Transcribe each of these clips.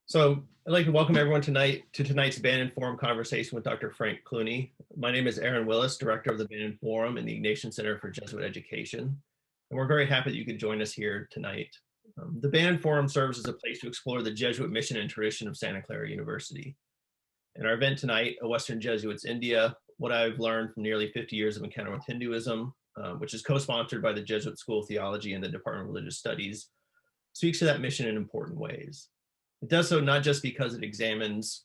So I'd like to welcome everyone tonight to tonight's Bannon Forum conversation with Dr. Frank Clooney. My name is Aaron Willis, Director of the Bannon Forum and the Ignatian Center for Jesuit Education. And we're very happy that you could join us here tonight. The Bannon Forum serves as a place to explore the Jesuit mission and tradition of Santa Clara University. In our event tonight, A Western Jesuits India, what I've learned from nearly 50 years of encounter with Hinduism, which is co-sponsored by the Jesuit School of Theology and the Department of Religious Studies, speaks to that mission in important ways. It does so not just because it examines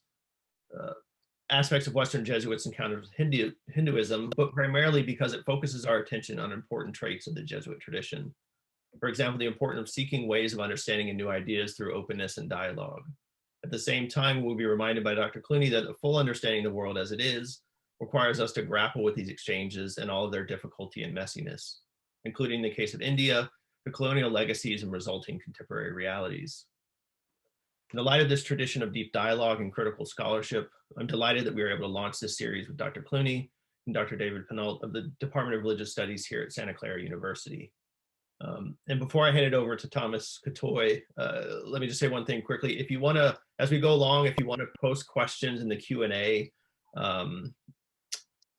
aspects of Western Jesuits' encounters with Hinduism, but primarily because it focuses our attention on important traits of the Jesuit tradition. For example, the importance of seeking ways of understanding new ideas through openness and dialogue. At the same time, we'll be reminded by Dr. Clooney that a full understanding of the world as it is requires us to grapple with these exchanges and all of their difficulty and messiness, including in the case of India, the colonial legacies and resulting contemporary realities. In the light of this tradition of deep dialogue and critical scholarship, I'm delighted that we were able to launch this series with Dr. Clooney and Dr. David Pinault of the Department of Religious Studies here at Santa Clara University. And before I hand it over to Thomas Catoy, let me just say one thing quickly. If you want to, as we go along, if you want to post questions in the Q&A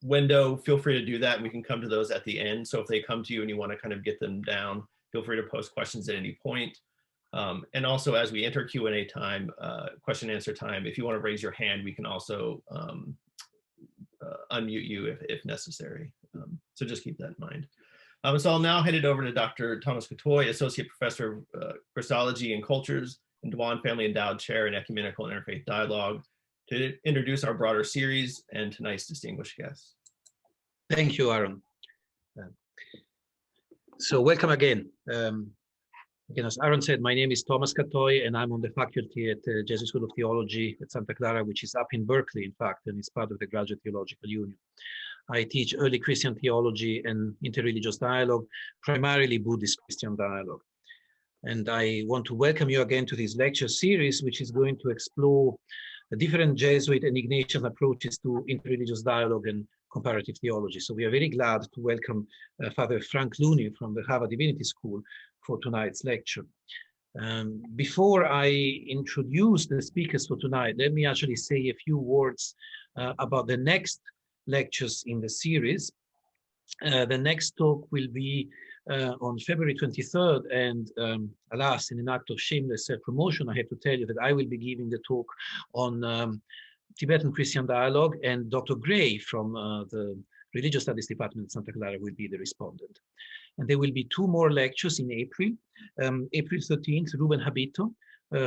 window, feel free to do that. And we can come to those at the end. So if they come to you and you want to kind of get them down, feel free to post questions at any point. And also, as we enter Q&A time, question and answer time, if you want to raise your hand, we can also unmute you if necessary. So just keep that in mind. So I'll now hand it over to Dr. Thomas Catoy, Associate Professor of Christology and Cultures and Dewan Family Endowed Chair in Ecumenical and Interfaith Dialogue, to introduce our broader series and tonight's distinguished guests. Thank you, Aaron. So welcome again. Again, as Aaron said, my name is Thomas Catoy, and I'm on the faculty at the Jesuit School of Theology at Santa Clara, which is up in Berkeley, in fact, and is part of the Graduate Theological Union. I teach early Christian theology and interreligious dialogue, primarily Buddhist Christian dialogue. And I want to welcome you again to this lecture series, which is going to explore the different Jesuit and Ignatian approaches to interreligious dialogue and comparative theology. So we are very glad to welcome Father Frank Clooney from the Harvard Divinity School for tonight's lecture. Before I introduce the speakers for tonight, let me actually say a few words about the next lectures in the series. The next talk will be on February 23rd, and alas, in an act of shameless self-promotion, I have to tell you that I will be giving the talk on Tibetan Christian dialogue, and Dr. Gray from the Religious Studies Department at Santa Clara will be the respondent. And there will be two more lectures in April. April 13th, Ruben Habito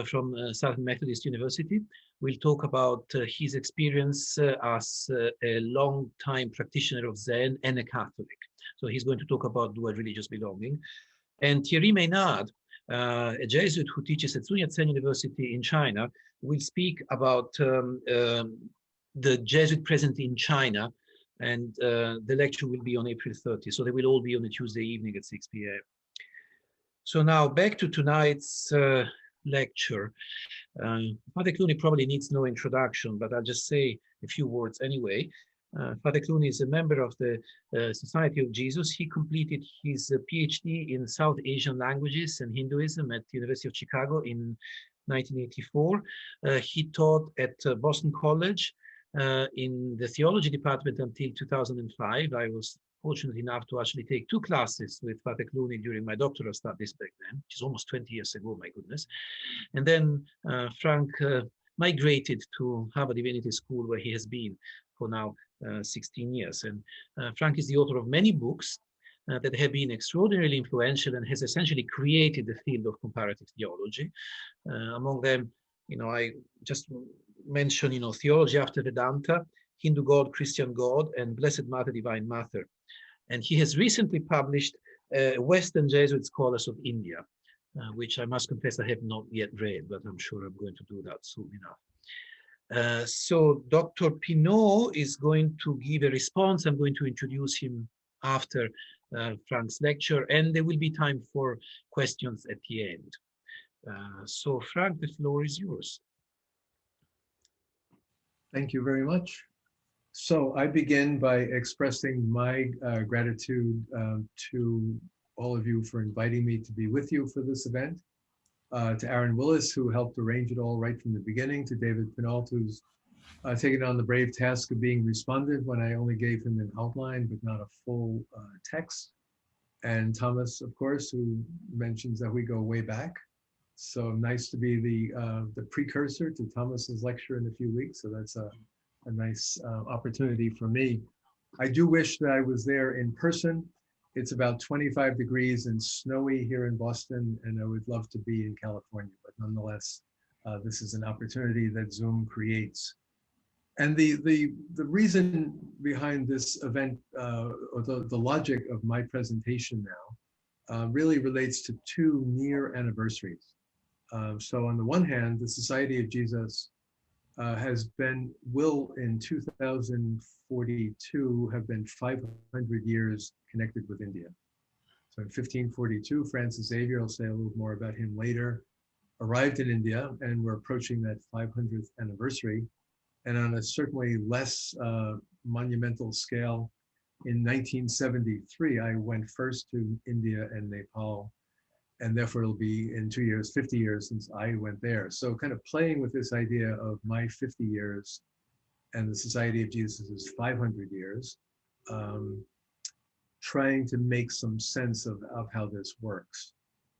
from Southern Methodist University will talk about his experience as a long-time practitioner of Zen and a Catholic. So he's going to talk about dual religious belonging. And Thierry Maynard, a Jesuit who teaches at Sun Yat-sen University in China, will speak about the Jesuit presence in China, and the lecture will be on April 30. So they will all be on a Tuesday evening at 6 p.m. So now back to tonight's lecture. Father Clooney probably needs no introduction, but I'll just say a few words anyway. Father Clooney is a member of the Society of Jesus. He completed his PhD in South Asian languages and Hinduism at the University of Chicago in 1984. He taught at Boston College in the theology department until 2005. I was fortunate enough to actually take two classes with Father Clooney during my doctoral studies back then, which is almost 20 years ago, my goodness. And then Frank migrated to Harvard Divinity School, where he has been for now 16 years. And Frank is the author of many books that have been extraordinarily influential and has essentially created the field of comparative theology. Among them, I just mention, Theology After Vedanta, Hindu God, Christian God, and Blessed Mother, Divine Mother. And he has recently published Western Jesuit Scholars of India, which I must confess I have not yet read, but I'm sure I'm going to do that soon enough. So Dr. Pino is going to give a response. I'm going to introduce him after Frank's lecture, and there will be time for questions at the end. So Frank, the floor is yours. Thank you very much. So I begin by expressing my gratitude to all of you for inviting me to be with you for this event. to Aaron Willis, who helped arrange it all right from the beginning, to David Pinault, who's taken on the brave task of being respondent when I only gave him an outline, but not a full text. And Thomas, of course, who mentions that we go way back. So nice to be the precursor to Thomas's lecture in a few weeks. So that's a nice opportunity for me. I do wish that I was there in person. It's about 25 degrees and snowy here in Boston, and I would love to be in California, but nonetheless, this is an opportunity that Zoom creates. And the reason behind this event, or the logic of my presentation now, really relates to two near anniversaries. So on the one hand, the Society of Jesus will in 2042 have been 500 years connected with India. So in 1542, Francis Xavier, I'll say a little more about him later, arrived in India, and we're approaching that 500th anniversary. And on a certainly less monumental scale, in 1973, I went first to India and Nepal, and therefore it'll be in 2 years, 50 years since I went there. So kind of playing with this idea of my 50 years and the Society of Jesus' 500 years, trying to make some sense of how this works.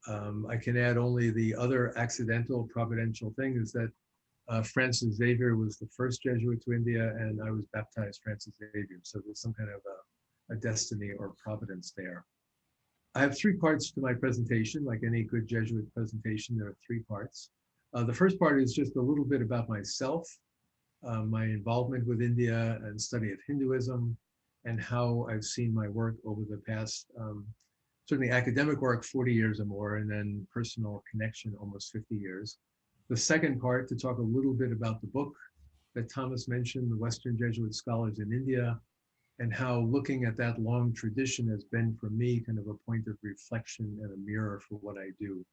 I can add only the other accidental providential thing is that Francis Xavier was the first Jesuit to India, and I was baptized Francis Xavier. So there's some kind of a destiny or providence there. I have three parts to my presentation. Like any good Jesuit presentation, there are three parts. The first part is just a little bit about myself, my involvement with India and study of Hinduism, and how I've seen my work over the past, certainly academic work, 40 years or more, and then personal connection, almost 50 years. The second part, to talk a little bit about the book that Thomas mentioned, The Western Jesuit Scholars in India, and how looking at that long tradition has been for me kind of a point of reflection and a mirror for what I do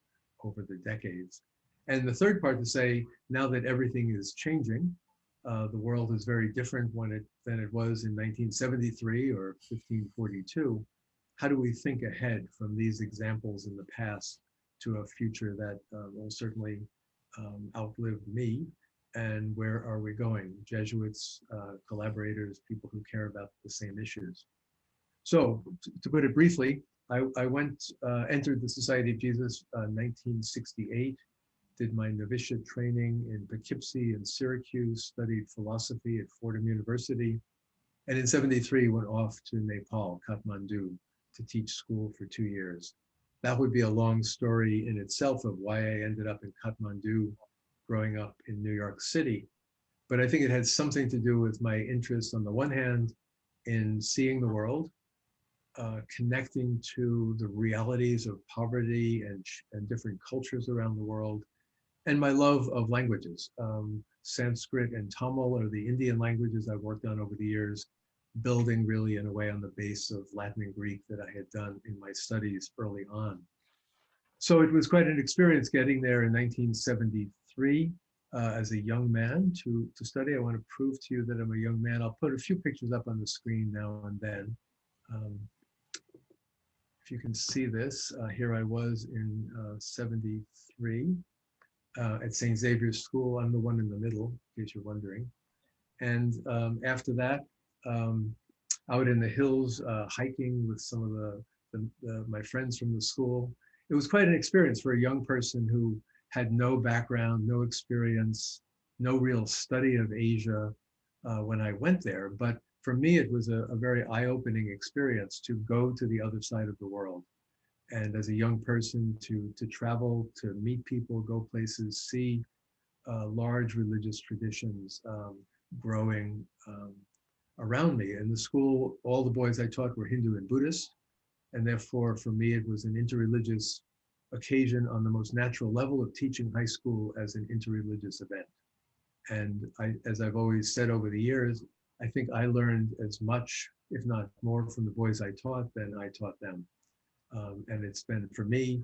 over the decades. And the third part to say, now that everything is changing, the world is very different than it was in 1973 or 1542. How do we think ahead from these examples in the past to a future that will certainly outlive me? And where are we going? Jesuits, collaborators, people who care about the same issues. So to put it briefly, I entered the Society of Jesus in 1968, did my novitiate training in Poughkeepsie and Syracuse, studied philosophy at Fordham University, and in 73 went off to Nepal, Kathmandu, to teach school for 2 years. That would be a long story in itself of why I ended up in Kathmandu, growing up in New York City. But I think it had something to do with my interest on the one hand in seeing the world, connecting to the realities of poverty and different cultures around the world, and my love of languages. Sanskrit and Tamil are the Indian languages I've worked on over the years, building really in a way on the base of Latin and Greek that I had done in my studies early on. So it was quite an experience getting there in 1973 as a young man to study. I want to prove to you that I'm a young man. I'll put a few pictures up on the screen now and then. If you can see this, here I was in 73 at St. Xavier's School. I'm the one in the middle, in case you're wondering. And after that, out in the hills, hiking with some of my friends from the school. It was quite an experience for a young person who had no background, no experience, no real study of Asia when I went there. But for me, it was a very eye-opening experience to go to the other side of the world. And as a young person to travel, to meet people, go places, see large religious traditions growing around me. In the school, all the boys I taught were Hindu and Buddhist. And therefore, for me, it was an interreligious occasion on the most natural level of teaching high school as an interreligious event. And as I've always said over the years, I think I learned as much, if not more, from the boys I taught than I taught them. And it's been, for me,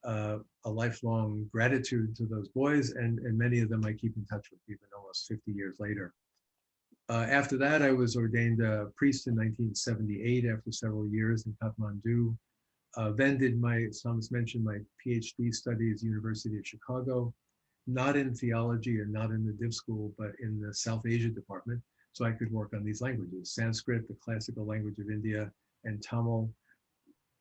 a lifelong gratitude to those boys, and many of them I keep in touch with even almost 50 years later. After that, I was ordained a priest in 1978 after several years in Kathmandu. Then did my, Thomas mentioned, my PhD studies, University of Chicago, not in theology and not in the Div School, but in the South Asia department. So I could work on these languages, Sanskrit, the classical language of India, and Tamil,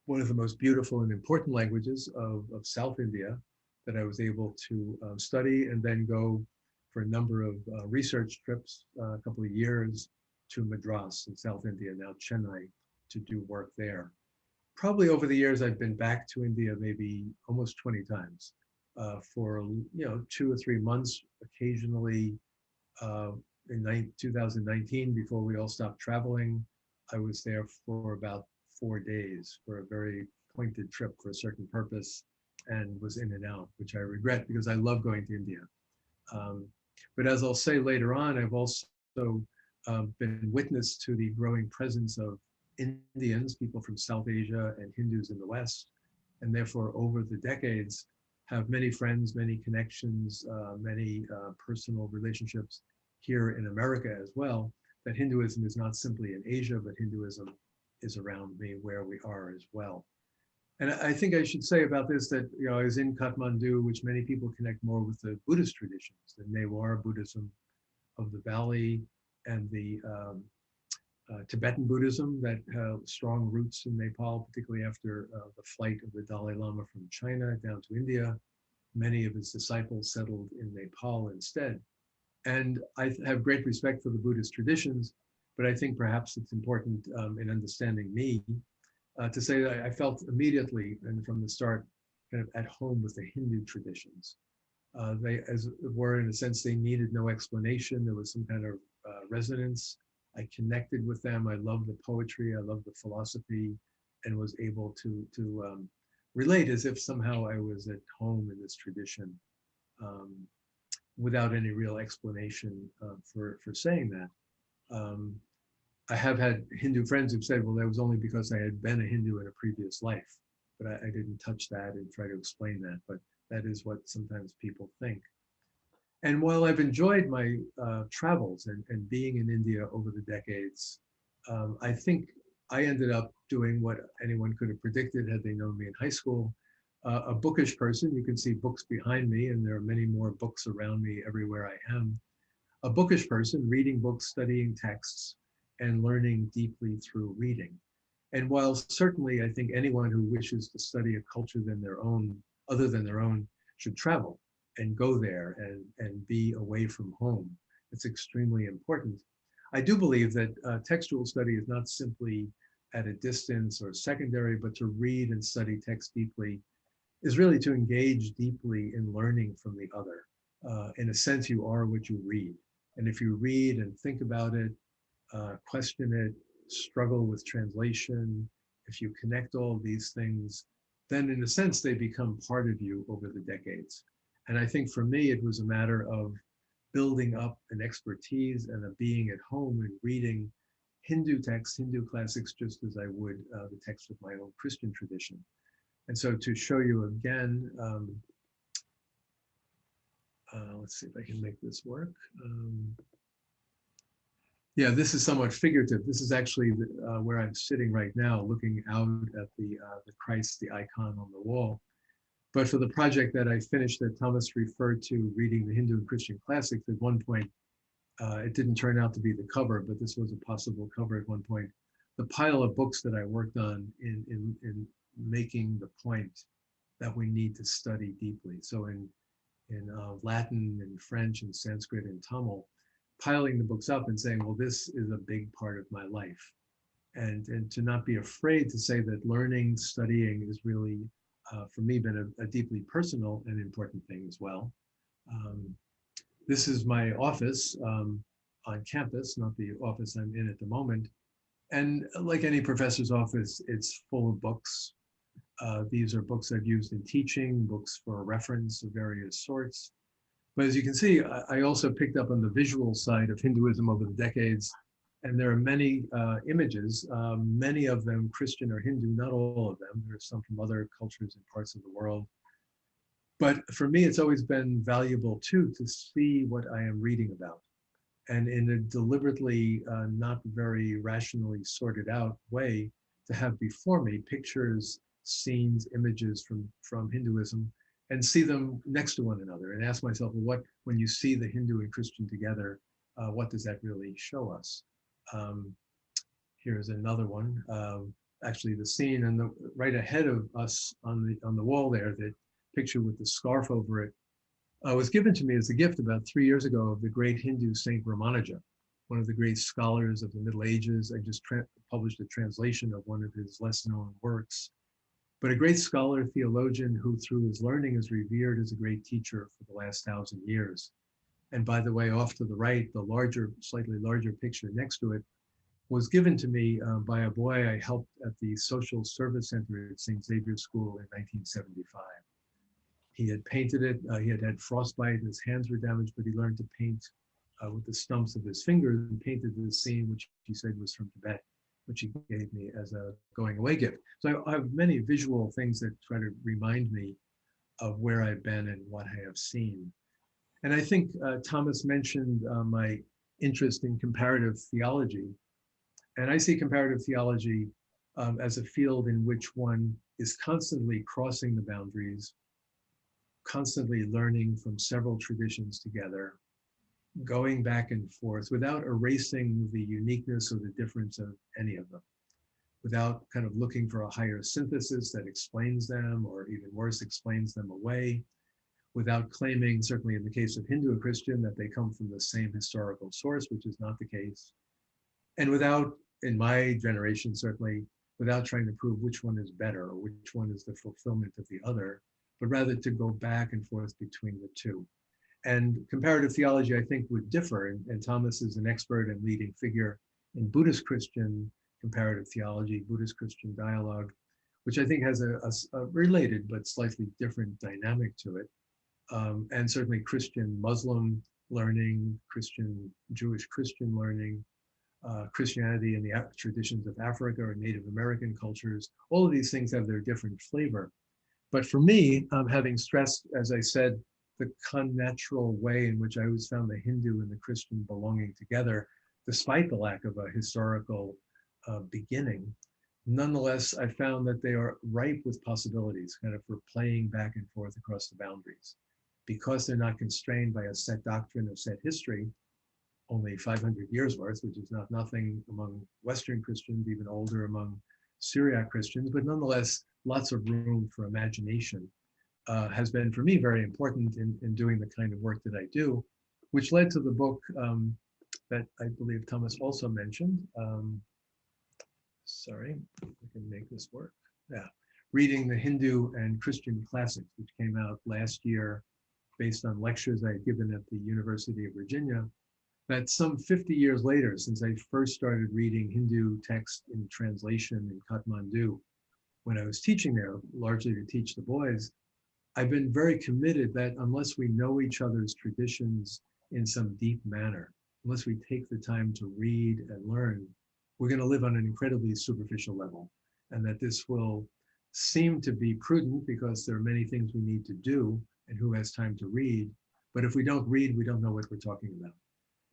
one of the most beautiful and important languages of South India, that I was able to study and then go for a number of research trips, a couple of years, to Madras in South India, now Chennai, to do work there. Probably over the years, I've been back to India maybe almost 20 times for 2 or 3 months, occasionally. In 2019, before we all stopped traveling, I was there for about 4 days for a very pointed trip for a certain purpose, and was in and out, which I regret because I love going to India. But as I'll say later on, I've also been witness to the growing presence of Indians, people from South Asia, and Hindus in the West, and therefore over the decades have many friends, many connections, many personal relationships here in America as well, that Hinduism is not simply in Asia, but Hinduism is around me where we are as well. And I think I should say about this that, I was in Kathmandu, which many people connect more with the Buddhist traditions, the Newar Buddhism of the valley, and the Tibetan Buddhism that have strong roots in Nepal, particularly after the flight of the Dalai Lama from China down to India. Many of his disciples settled in Nepal instead. And I have great respect for the Buddhist traditions, but I think perhaps it's important in understanding me to say that I felt immediately and from the start kind of at home with the Hindu traditions. They, as it were, in a sense, they needed no explanation. There was some kind of resonance. I connected with them. I loved the poetry. I loved the philosophy, and was able to relate as if somehow I was at home in this tradition, without any real explanation for saying that. I have had Hindu friends who've said, well, that was only because I had been a Hindu in a previous life, but I didn't touch that and try to explain that, but that is what sometimes people think. And while I've enjoyed my travels and being in India over the decades, I think I ended up doing what anyone could have predicted had they known me in high school. A bookish person. You can see books behind me, and there are many more books around me everywhere I am. A bookish person, reading books, studying texts, and learning deeply through reading. And while certainly I think anyone who wishes to study a culture other than their own, should travel and go there and be away from home, it's extremely important. I do believe that textual study is not simply at a distance or secondary, but to read and study text deeply is really to engage deeply in learning from the other. In a sense, you are what you read. And if you read and think about it, question it, struggle with translation, if you connect all of these things, then in a sense, they become part of you over the decades. And I think for me, it was a matter of building up an expertise and a being at home and reading Hindu texts, Hindu classics, just as I would the texts of my own Christian tradition. And so to show you again, let's see if I can make this work. Yeah, this is somewhat figurative. This is actually where I'm sitting right now, looking out at the Christ, the icon on the wall. But for the project that I finished that Thomas referred to, reading the Hindu and Christian classics, at one point, it didn't turn out to be the cover, but this was a possible cover at one point. The pile of books that I worked on in making the point that we need to study deeply. So in Latin and French and Sanskrit and Tamil, piling the books up and saying, well, this is a big part of my life. And to not be afraid to say that learning, studying is really, for me, been a deeply personal and important thing as well. This is my office on campus, not the office I'm in at the moment. And like any professor's office, it's full of books. These are books I've used in teaching, books for reference of various sorts. But as you can see, I also picked up on the visual side of Hinduism over the decades. And there are many images, many of them Christian or Hindu, not all of them. There are some from other cultures and parts of the world. But for me, it's always been valuable too to see what I am reading about. And in a deliberately not very rationally sorted out way, to have before me pictures scenes, images from Hinduism, and see them next to one another, and ask myself, well, when you see the Hindu and Christian together, what does that really show us? Here's another one. Actually, the scene and right ahead of us on the wall there, the picture with the scarf over it, was given to me as a gift about 3 years ago of the great Hindu Saint Ramanuja, one of the great scholars of the Middle Ages. I just published a translation of one of his less known works, but a great scholar, theologian, who through his learning is revered as a great teacher for the last 1,000 years. And by the way, off to the right, the larger, slightly larger picture next to it was given to me by a boy I helped at the Social Service Center at St. Xavier School in 1975. He had painted it, he had had frostbite, his hands were damaged, but he learned to paint with the stumps of his fingers and painted this scene, which he said was from Tibet, which he gave me as a going away gift. So I have many visual things that try to remind me of where I've been and what I have seen. And I think Thomas mentioned my interest in comparative theology. And I see comparative theology as a field in which one is constantly crossing the boundaries, constantly learning from several traditions together, going back and forth without erasing the uniqueness or the difference of any of them, without kind of looking for a higher synthesis that explains them, or even worse, explains them away, without claiming, certainly in the case of Hindu and Christian, that they come from the same historical source, which is not the case. And without, in my generation certainly, without trying to prove which one is better or which one is the fulfillment of the other, but rather to go back and forth between the two. And comparative theology, I think, would differ, and Thomas is an expert and leading figure in Buddhist Christian comparative theology, Buddhist Christian dialogue, which I think has a related but slightly different dynamic to it. And certainly Christian Muslim learning, Christian Jewish Christian learning, Christianity and the traditions of Africa or Native American cultures, all of these things have their different flavor. But for me, having stressed, as I said, the connatural way in which I always found the Hindu and the Christian belonging together, despite the lack of a historical beginning, nonetheless, I found that they are ripe with possibilities, kind of for playing back and forth across the boundaries. Because they're not constrained by a set doctrine or set history, only 500 years worth, which is not nothing among Western Christians, even older among Syriac Christians, but nonetheless, lots of room for imagination has been for me very important in doing the kind of work that I do, which led to the book that I believe Thomas also mentioned. Sorry, if I can make this work. Yeah, Reading the Hindu and Christian Classics, which came out last year based on lectures I had given at the University of Virginia. That some 50 years later, since I first started reading Hindu text in translation in Kathmandu, when I was teaching there, largely to teach the boys, I've been very committed that unless we know each other's traditions in some deep manner, unless we take the time to read and learn, we're going to live on an incredibly superficial level. And that this will seem to be prudent because there are many things we need to do, and who has time to read? But if we don't read, we don't know what we're talking about.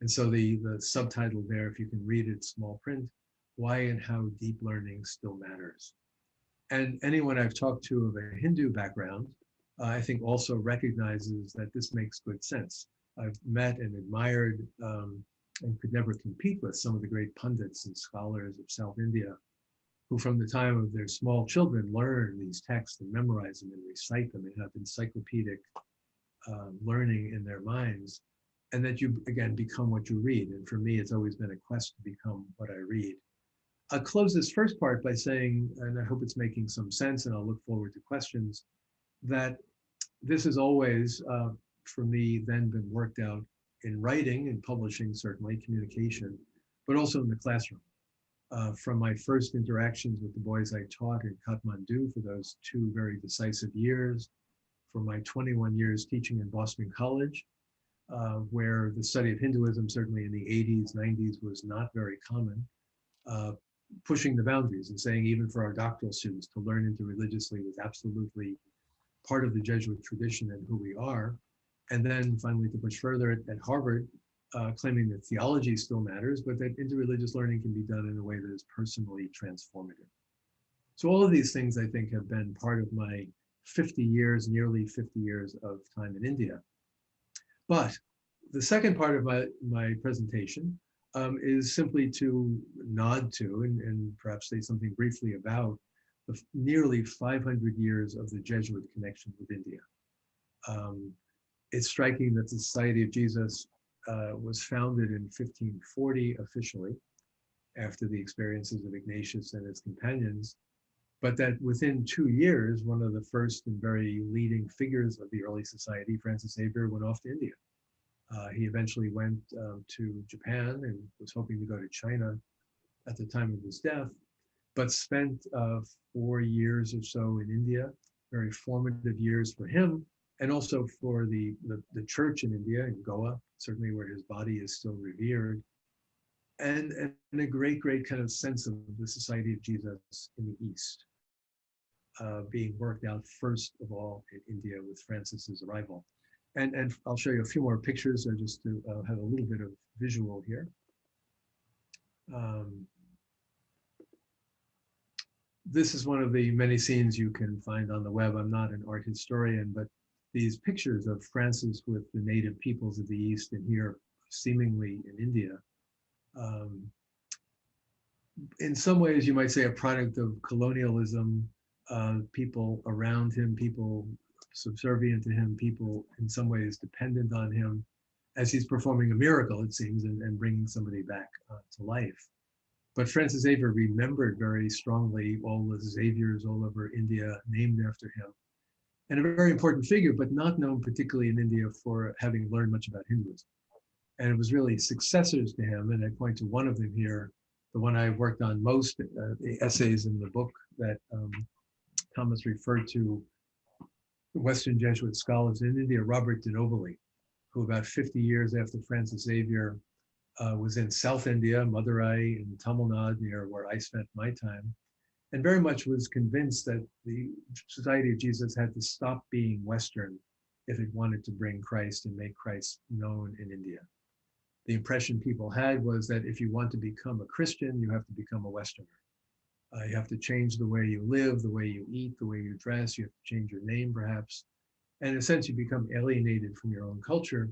And so the subtitle there, if you can read it, small print, Why and How Deep Learning Still Matters. And anyone I've talked to of a Hindu background, I think also recognizes that this makes good sense. I've met and admired and could never compete with some of the great pundits and scholars of South India, who from the time of their small children learn these texts and memorize them and recite them and have encyclopedic learning in their minds, and that you, again, become what you read. And for me, it's always been a quest to become what I read. I'll close this first part by saying, and I hope it's making some sense, and I'll look forward to questions, that this has always, for me, then been worked out in writing and publishing, certainly, communication, but also in the classroom. From my first interactions with the boys I taught in Kathmandu for those 2 very decisive years, for my 21 years teaching in Boston College, where the study of Hinduism, certainly in the 80s, 90s, was not very common, pushing the boundaries and saying even for our doctoral students to learn interreligiously was absolutely part of the Jesuit tradition and who we are. And then finally to push further at Harvard, claiming that theology still matters, but that interreligious learning can be done in a way that is personally transformative. So all of these things, I think, have been part of my 50 years, nearly 50 years of time in India. But the second part of my presentation is simply to nod to and perhaps say something briefly about the nearly 500 years of the Jesuit connection with India. It's striking that the Society of Jesus was founded in 1540 officially, after the experiences of Ignatius and his companions, but that within 2 years, one of the first and very leading figures of the early society, Francis Xavier, went off to India. He eventually went to Japan and was hoping to go to China at the time of his death, but spent 4 years or so in India, very formative years for him, and also for the church in India, in Goa, certainly where his body is still revered, and a great kind of sense of the Society of Jesus in the East, being worked out first of all in India with Francis's arrival. And I'll show you a few more pictures just to have a little bit of visual here. This is one of the many scenes you can find on the web. I'm not an art historian, but these pictures of Francis with the native peoples of the East and here seemingly in India, in some ways you might say a product of colonialism, people around him, people subservient to him, people in some ways dependent on him as he's performing a miracle, it seems, and bringing somebody back to life. But Francis Xavier remembered very strongly all the Xaviers all over India named after him, and a very important figure, but not known particularly in India for having learned much about Hinduism. And it was really successors to him, and I point to one of them here, the one I worked on most, the essays in the book that Thomas referred to, Western Jesuit Scholars in India, Robert de Nobili, who about 50 years after Francis Xavier was in South India, Madurai in Tamil Nadu, near where I spent my time, and very much was convinced that the Society of Jesus had to stop being Western if it wanted to bring Christ and make Christ known in India. The impression people had was that if you want to become a Christian, you have to become a Westerner. You have to change the way you live, the way you eat, the way you dress. You have to change your name, perhaps. And in a sense, you become alienated from your own culture.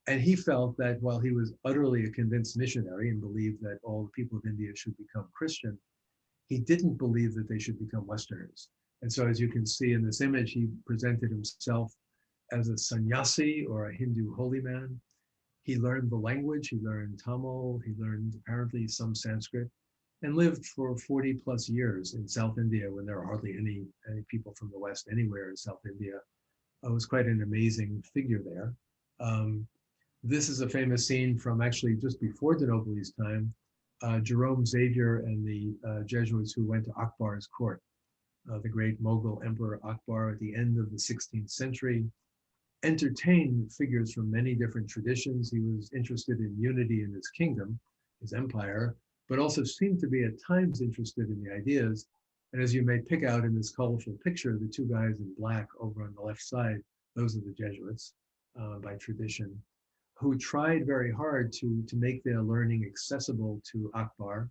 And he felt that while he was utterly a convinced missionary and believed that all the people of India should become Christian, he didn't believe that they should become Westerners. And so as you can see in this image, he presented himself as a sannyasi or a Hindu holy man. He learned the language, he learned Tamil, he learned apparently some Sanskrit, and lived for 40 plus years in South India when there are hardly any people from the West anywhere in South India. It was quite an amazing figure there. This is a famous scene from actually just before de Nobili's time, Jerome, Xavier, and the Jesuits who went to Akbar's court, the great Mughal Emperor Akbar at the end of the 16th century, entertained figures from many different traditions. He was interested in unity in his kingdom, his empire, but also seemed to be at times interested in the ideas. And as you may pick out in this colorful picture, the two guys in black over on the left side, those are the Jesuits by tradition, who tried very hard to make their learning accessible to Akbar.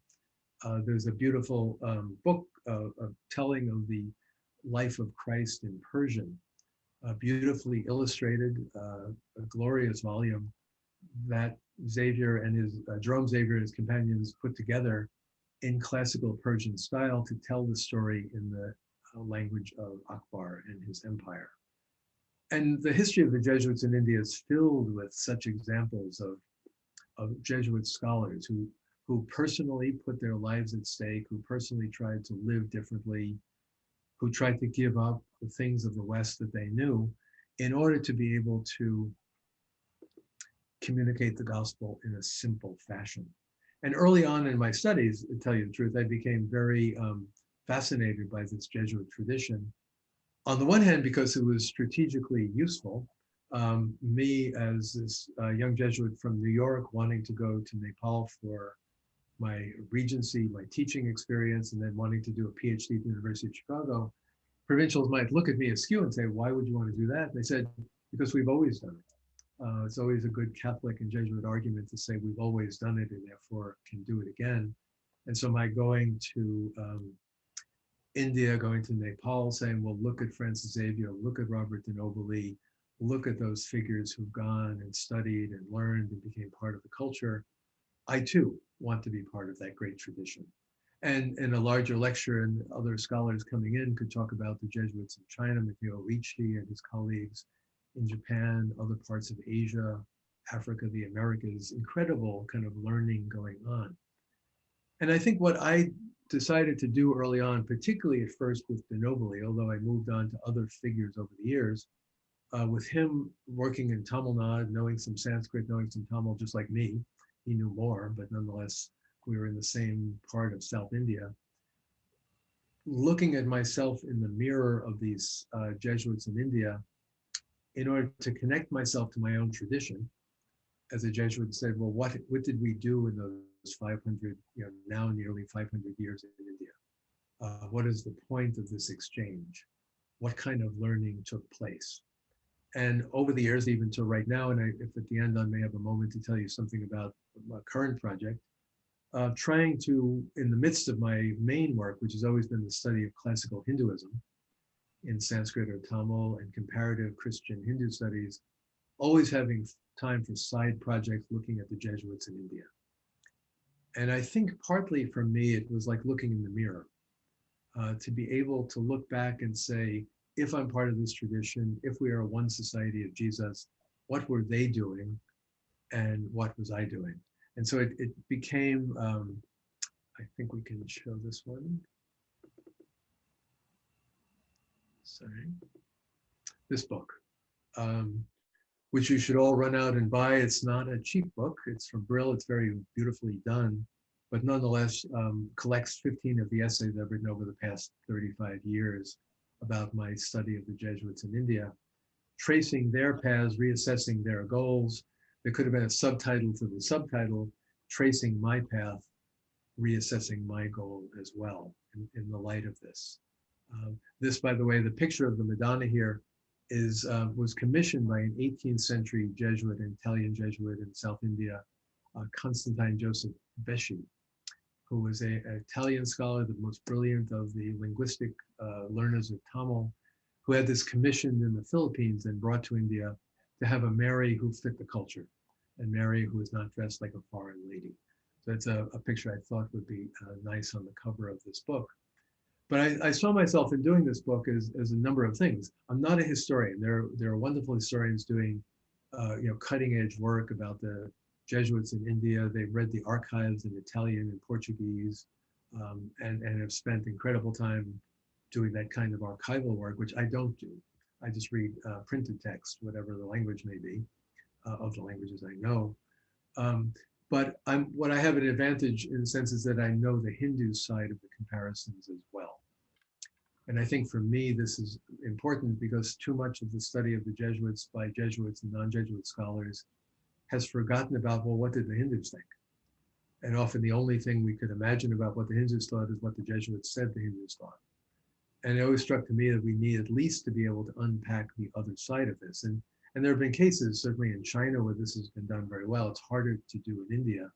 There's a beautiful book of telling of the life of Christ in Persian, beautifully illustrated, a glorious volume that Xavier and his, Jerome Xavier and his companions put together in classical Persian style to tell the story in the language of Akbar and his empire. And the history of the Jesuits in India is filled with such examples of Jesuit scholars who personally put their lives at stake, who personally tried to live differently, who tried to give up the things of the West that they knew in order to be able to communicate the gospel in a simple fashion. And early on in my studies, to tell you the truth, I became very fascinated by this Jesuit tradition. On the one hand, because it was strategically useful, me as this young Jesuit from New York wanting to go to Nepal for my regency, my teaching experience, and then wanting to do a PhD at the University of Chicago, provincials might look at me askew and say, why would you want to do that? And they said, because we've always done it. It's always a good Catholic and Jesuit argument to say we've always done it and therefore can do it again. And so my going to India, going to Nepal, saying, well, look at Francis Xavier, look at Robert de Nobili, look at those figures who've gone and studied and learned and became part of the culture. I too want to be part of that great tradition. And in a larger lecture, and other scholars coming in could talk about the Jesuits in China, Matteo Ricci and his colleagues in Japan, other parts of Asia, Africa, the Americas, incredible kind of learning going on. And I think what I decided to do early on, particularly at first with de Nobili, although I moved on to other figures over the years, with him working in Tamil Nadu, knowing some Sanskrit, knowing some Tamil, just like me, he knew more, but nonetheless, we were in the same part of South India. Looking at myself in the mirror of these Jesuits in India, in order to connect myself to my own tradition, as a Jesuit said, well, what did we do in those 500, now nearly 500 years in India? What is the point of this exchange? What kind of learning took place? And over the years, even till right now, and if at the end I may have a moment to tell you something about my current project, trying to, in the midst of my main work, which has always been the study of classical Hinduism in Sanskrit or Tamil and comparative Christian Hindu studies, always having time for side projects looking at the Jesuits in India. And I think partly for me, it was like looking in the mirror, to be able to look back and say, if I'm part of this tradition, if we are one society of Jesus, what were they doing and what was I doing? And so it became, I think we can show this one. Sorry. This book, which you should all run out and buy. It's not a cheap book. It's from Brill. It's very beautifully done, but nonetheless collects 15 of the essays I've written over the past 35 years about my study of the Jesuits in India, tracing their paths, reassessing their goals. There could have been a subtitle to the subtitle, tracing my path, reassessing my goal as well in the light of this. This, by the way, the picture of the Madonna here was commissioned by an 18th century Jesuit, an Italian Jesuit in South India, Constantine Joseph Besci, who was an Italian scholar, the most brilliant of the linguistic learners of Tamil, who had this commissioned in the Philippines and brought to India to have a Mary who fit the culture, and Mary who was not dressed like a foreign lady. So it's a picture I thought would be nice on the cover of this book. But I saw myself in doing this book as a number of things. I'm not a historian. There are wonderful historians doing cutting edge work about the Jesuits in India. They've read the archives in Italian and Portuguese, and have spent incredible time doing that kind of archival work, which I don't do. I just read printed text, whatever the language may be, of the languages I know. But what I have an advantage in the sense is that I know the Hindu side of the comparisons as well. And I think for me, this is important because too much of the study of the Jesuits by Jesuits and non-Jesuit scholars has forgotten about, well, what did the Hindus think? And often the only thing we could imagine about what the Hindus thought is what the Jesuits said the Hindus thought. And it always struck to me that we need at least to be able to unpack the other side of this. And there have been cases, certainly in China, where this has been done very well. It's harder to do in India,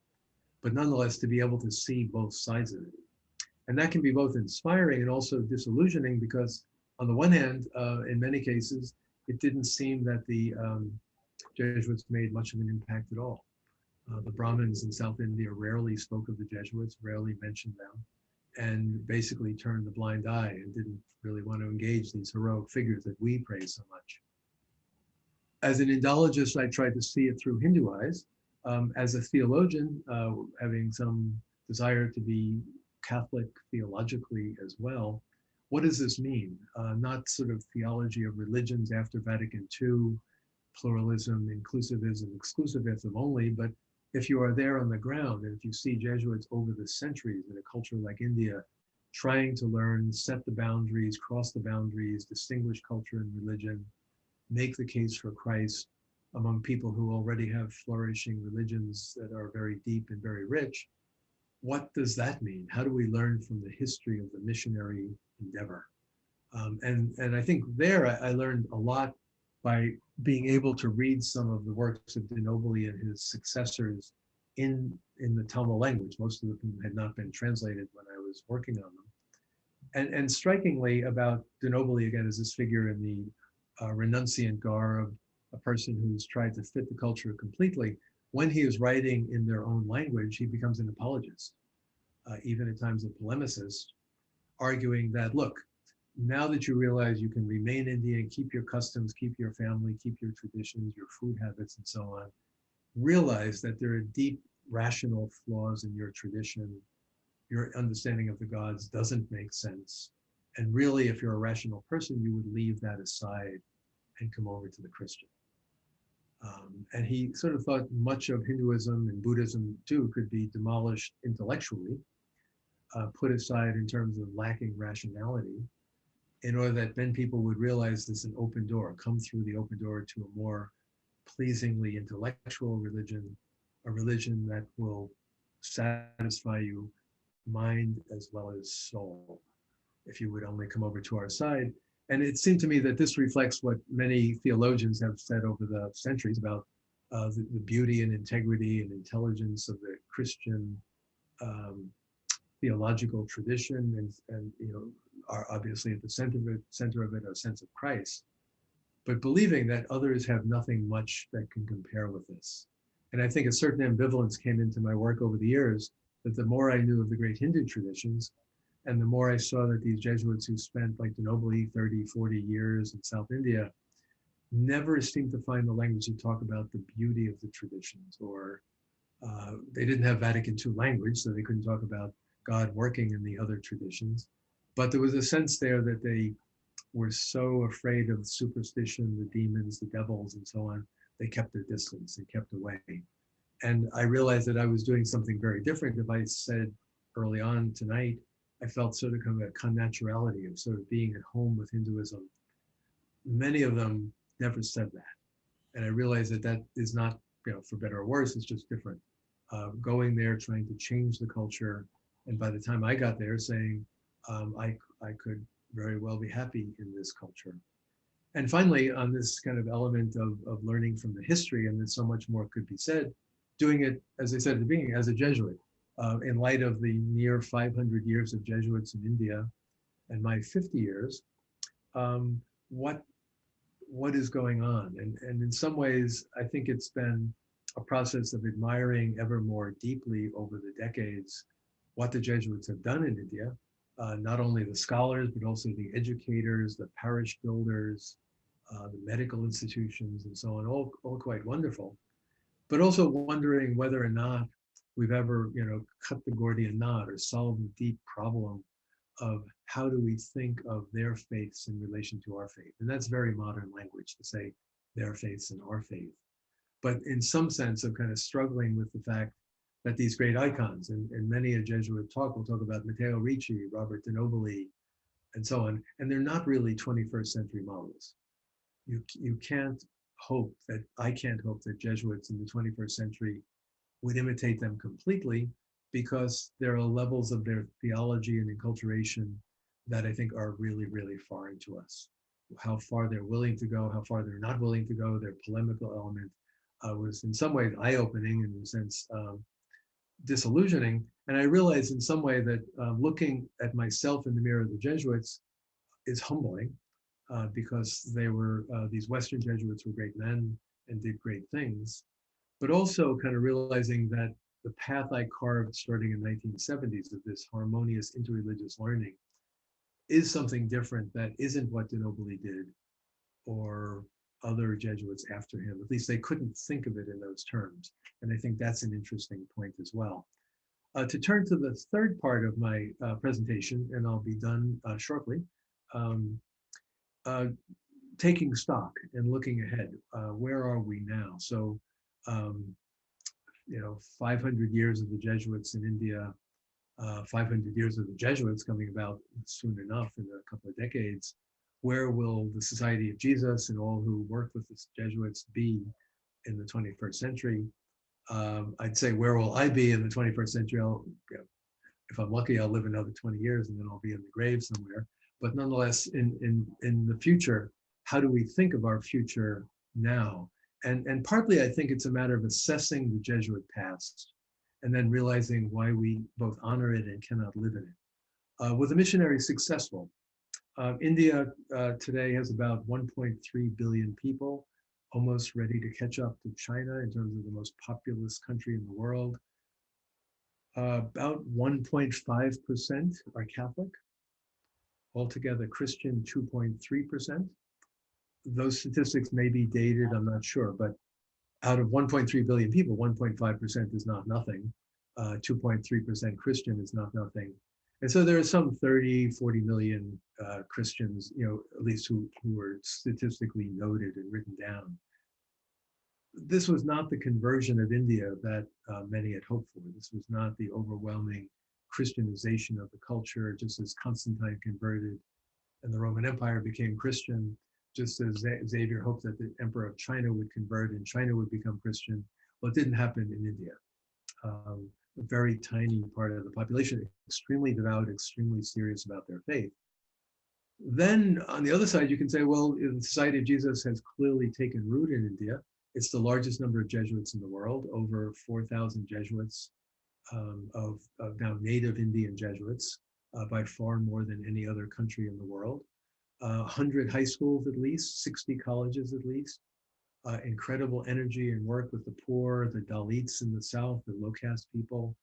but nonetheless, to be able to see both sides of it. And that can be both inspiring and also disillusioning because on the one hand, in many cases, it didn't seem that the Jesuits made much of an impact at all. The Brahmins in South India rarely spoke of the Jesuits, rarely mentioned them, and basically turned the blind eye and didn't really want to engage these heroic figures that we praise so much. As an Indologist, I tried to see it through Hindu eyes. As a theologian, having some desire to be Catholic theologically as well, what does this mean? Not sort of theology of religions after Vatican II, pluralism, inclusivism, exclusivism only, but if you are there on the ground and if you see Jesuits over the centuries in a culture like India, trying to learn, set the boundaries, cross the boundaries, distinguish culture and religion, make the case for Christ among people who already have flourishing religions that are very deep and very rich, what does that mean? How do we learn from the history of the missionary endeavor? And I think there I learned a lot by being able to read some of the works of de Nobili and his successors in the Tamil language. Most of them had not been translated when I was working on them. And strikingly about de Nobili, again, is this figure in the renunciant garb, a person who's tried to fit the culture completely. When he is writing in their own language, he becomes an apologist, even at times a polemicist, arguing that, look, now that you realize you can remain Indian, keep your customs, keep your family, keep your traditions, your food habits, and so on, realize that there are deep rational flaws in your tradition. Your understanding of the gods doesn't make sense. And really, if you're a rational person, you would leave that aside and come over to the Christian. And he sort of thought much of Hinduism and Buddhism too could be demolished intellectually, put aside in terms of lacking rationality, in order that then people would realize there's an open door, come through the open door to a more pleasingly intellectual religion, a religion that will satisfy you mind as well as soul, if you would only come over to our side. And it seemed to me that this reflects what many theologians have said over the centuries about the beauty and integrity and intelligence of the Christian theological tradition, and you know, are obviously at the center of it our sense of Christ, but believing that others have nothing much that can compare with this. And I think a certain ambivalence came into my work over the years, that the more I knew of the great Hindu traditions, and the more I saw that these Jesuits who spent, like de Nobili, 30, 40 years in South India, never seemed to find the language to talk about the beauty of the traditions, or they didn't have Vatican II language, so they couldn't talk about God working in the other traditions. But there was a sense there that they were so afraid of superstition, the demons, the devils, and so on, they kept their distance, they kept away. And I realized that I was doing something very different. If I said early on tonight, I felt sort of kind of a connaturality of sort of being at home with Hinduism. Many of them never said that. And I realized that that is not, you know, for better or worse, it's just different. Going there, trying to change the culture. And by the time I got there, saying, I could very well be happy in this culture. And finally, on this kind of element of learning from the history, and that so much more could be said, doing it, as I said at the beginning, as a Jesuit, in light of the near 500 years of Jesuits in India and my 50 years, what is going on? And in some ways, I think it's been a process of admiring ever more deeply over the decades what the Jesuits have done in India, not only the scholars, but also the educators, the parish builders, the medical institutions, and so on, all quite wonderful. But also wondering whether or not we've ever, you know, cut the Gordian knot or solved the deep problem of how do we think of their faiths in relation to our faith. And that's very modern language to say their faiths and our faith. But in some sense of kind of struggling with the fact that these great icons, and many a Jesuit talk will talk about Matteo Ricci, Robert de Nobili, and so on, and they're not really 21st century models. You can't hope that, I can't hope that Jesuits in the 21st century would imitate them completely, because there are levels of their theology and enculturation that I think are really, really foreign to us. How far they're willing to go, how far they're not willing to go, their polemical element was in some ways eye-opening, and in a sense disillusioning. And I realized in some way that looking at myself in the mirror of the Jesuits is humbling, because they were, these Western Jesuits were great men and did great things, but also kind of realizing that the path I carved starting in the 1970s of this harmonious interreligious learning is something different that isn't what de Nobili did or other Jesuits after him. At least they couldn't think of it in those terms. And I think that's an interesting point as well. To turn to the third part of my presentation, and I'll be done shortly, taking stock and looking ahead. Where are we now? So, you know, 500 years of the Jesuits in India, 500 years of the Jesuits coming about soon enough in a couple of decades. Where will the Society of Jesus and all who work with the Jesuits be in the 21st century? I'd say, where will I be in the 21st century? If I'm lucky, I'll live another 20 years and then I'll be in the grave somewhere. But nonetheless, in the future, how do we think of our future now? And partly, I think it's a matter of assessing the Jesuit past and then realizing why we both honor it and cannot live in it. Were the missionaries successful? India today has about 1.3 billion people, almost ready to catch up to China in terms of the most populous country in the world. About 1.5% are Catholic. Altogether Christian, 2.3%. Those statistics may be dated, I'm not sure, but out of 1.3 billion people, 1.5% is not nothing. 2.3% Christian is not nothing. And so there are some 30, 40 million Christians, at least who were statistically noted and written down. This was not the conversion of India that many had hoped for. This was not the overwhelming Christianization of the culture, just as Constantine converted and the Roman Empire became Christian, just as Xavier hoped that the Emperor of China would convert and China would become Christian. Well, it didn't happen in India. A very tiny part of the population, extremely devout, extremely serious about their faith. Then on the other side, you can say, well, the Society of Jesus has clearly taken root in India. It's the largest number of Jesuits in the world, over 4,000 Jesuits of now native Indian Jesuits, by far more than any other country in the world. 100 high schools at least, 60 colleges at least. Incredible energy and work with the poor, the Dalits in the South, the low-caste people.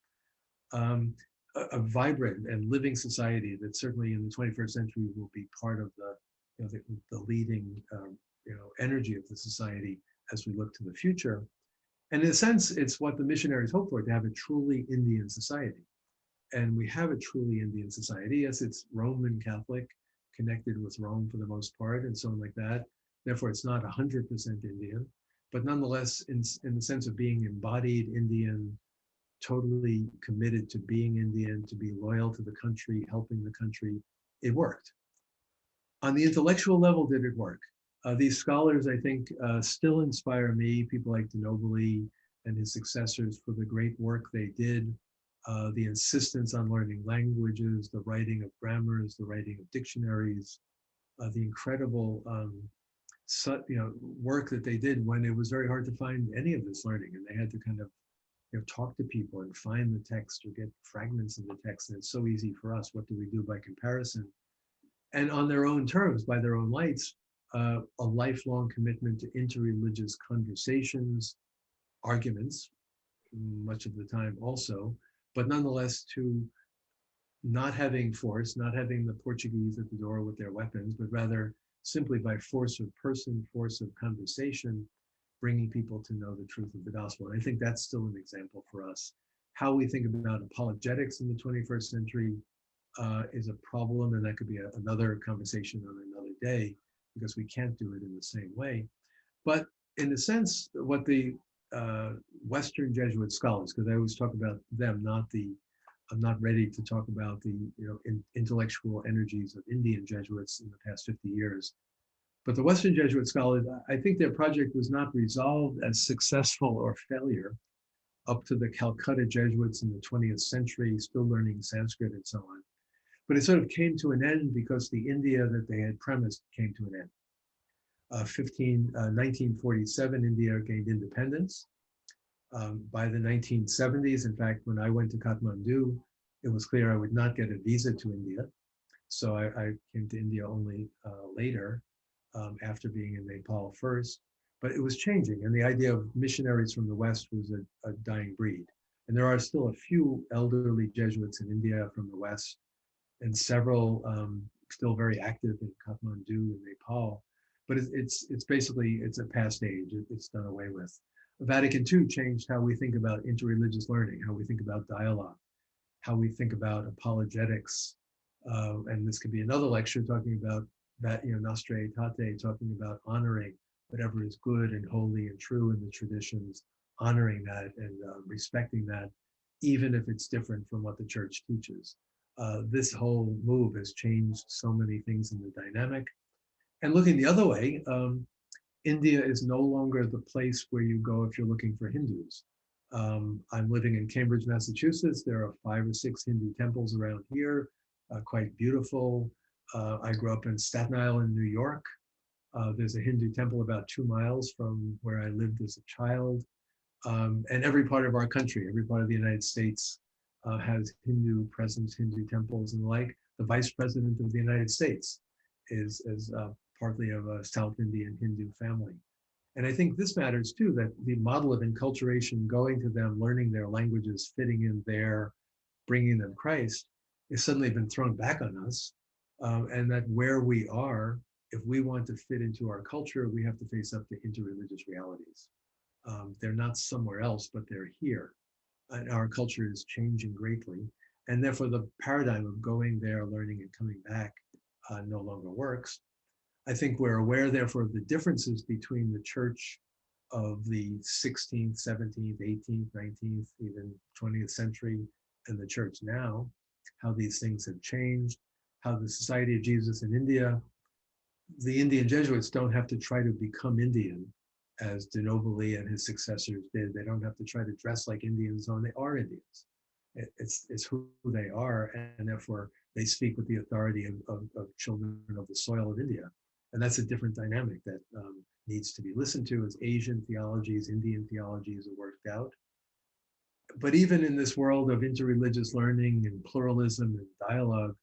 A vibrant and living society that certainly in the 21st century will be part of the leading energy of the society as we look to the future. And in a sense, it's what the missionaries hope for, to have a truly Indian society. And we have a truly Indian society. Yes, it's Roman Catholic, connected with Rome for the most part, and so on like that. Therefore, it's not 100% Indian, but nonetheless, in the sense of being embodied Indian, totally committed to being Indian, to be loyal to the country, helping the country, it worked. On the intellectual level, did it work? These scholars, I think, still inspire me, people like de Nobili and his successors, for the great work they did, the insistence on learning languages, the writing of grammars, the writing of dictionaries, the incredible work that they did when it was very hard to find any of this learning, and they had to kind of talk to people and find the text or get fragments of the text. And it's so easy for us. What do we do by comparison? And on their own terms, by their own lights, a lifelong commitment to interreligious conversations, arguments, much of the time also, but nonetheless to not having force, not having the Portuguese at the door with their weapons, but rather simply by force of person, force of conversation, bringing people to know the truth of the gospel. And I think that's still an example for us. How we think about apologetics in the 21st century is a problem, and that could be another conversation on another day, because we can't do it in the same way. But in a sense, what the Western Jesuit scholars, because I always talk about them, I'm not ready to talk about the intellectual energies of Indian Jesuits in the past 50 years. But the Western Jesuit scholars, I think their project was not resolved as successful or failure up to the Calcutta Jesuits in the 20th century, still learning Sanskrit and so on. But it sort of came to an end because the India that they had premised came to an end. 1947, India gained independence. By the 1970s, in fact, when I went to Kathmandu, it was clear I would not get a visa to India. So I came to India only later, after being in Nepal first. But it was changing, and the idea of missionaries from the West was a dying breed. And there are still a few elderly Jesuits in India from the West, and several still very active in Kathmandu and Nepal. But it's basically a past age. It's done away with. Vatican II changed how we think about interreligious learning, how we think about dialogue, how we think about apologetics. And this could be another lecture talking about that, Nostra Aetate, talking about honoring whatever is good and holy and true in the traditions, honoring that and respecting that, even if it's different from what the church teaches. This whole move has changed so many things in the dynamic. And looking the other way, India is no longer the place where you go if you're looking for Hindus. I'm living in Cambridge, Massachusetts. There are 5 or 6 Hindu temples around here, quite beautiful. I grew up in Staten Island, New York. There's a Hindu temple about 2 miles from where I lived as a child. And every part of our country, every part of the United States, has Hindu presence, Hindu temples and the like. The Vice President of the United States is partly of a South Indian Hindu family. And I think this matters too, that the model of enculturation, going to them, learning their languages, fitting in there, bringing them Christ, has suddenly been thrown back on us. And that where we are, if we want to fit into our culture, we have to face up to interreligious realities. They're not somewhere else, but they're here. And our culture is changing greatly. And therefore the paradigm of going there, learning and coming back no longer works. I think we're aware, therefore, of the differences between the church of the 16th, 17th, 18th, 19th, even 20th century and the church now, how these things have changed, how the Society of Jesus in India, the Indian Jesuits don't have to try to become Indian as de Nobili and his successors did. They don't have to try to dress like Indians, when they are Indians. It's who they are, and therefore they speak with the authority of children of the soil of India. And that's a different dynamic that needs to be listened to as Asian theologies, Indian theologies are worked out. But even in this world of interreligious learning and pluralism and dialogue,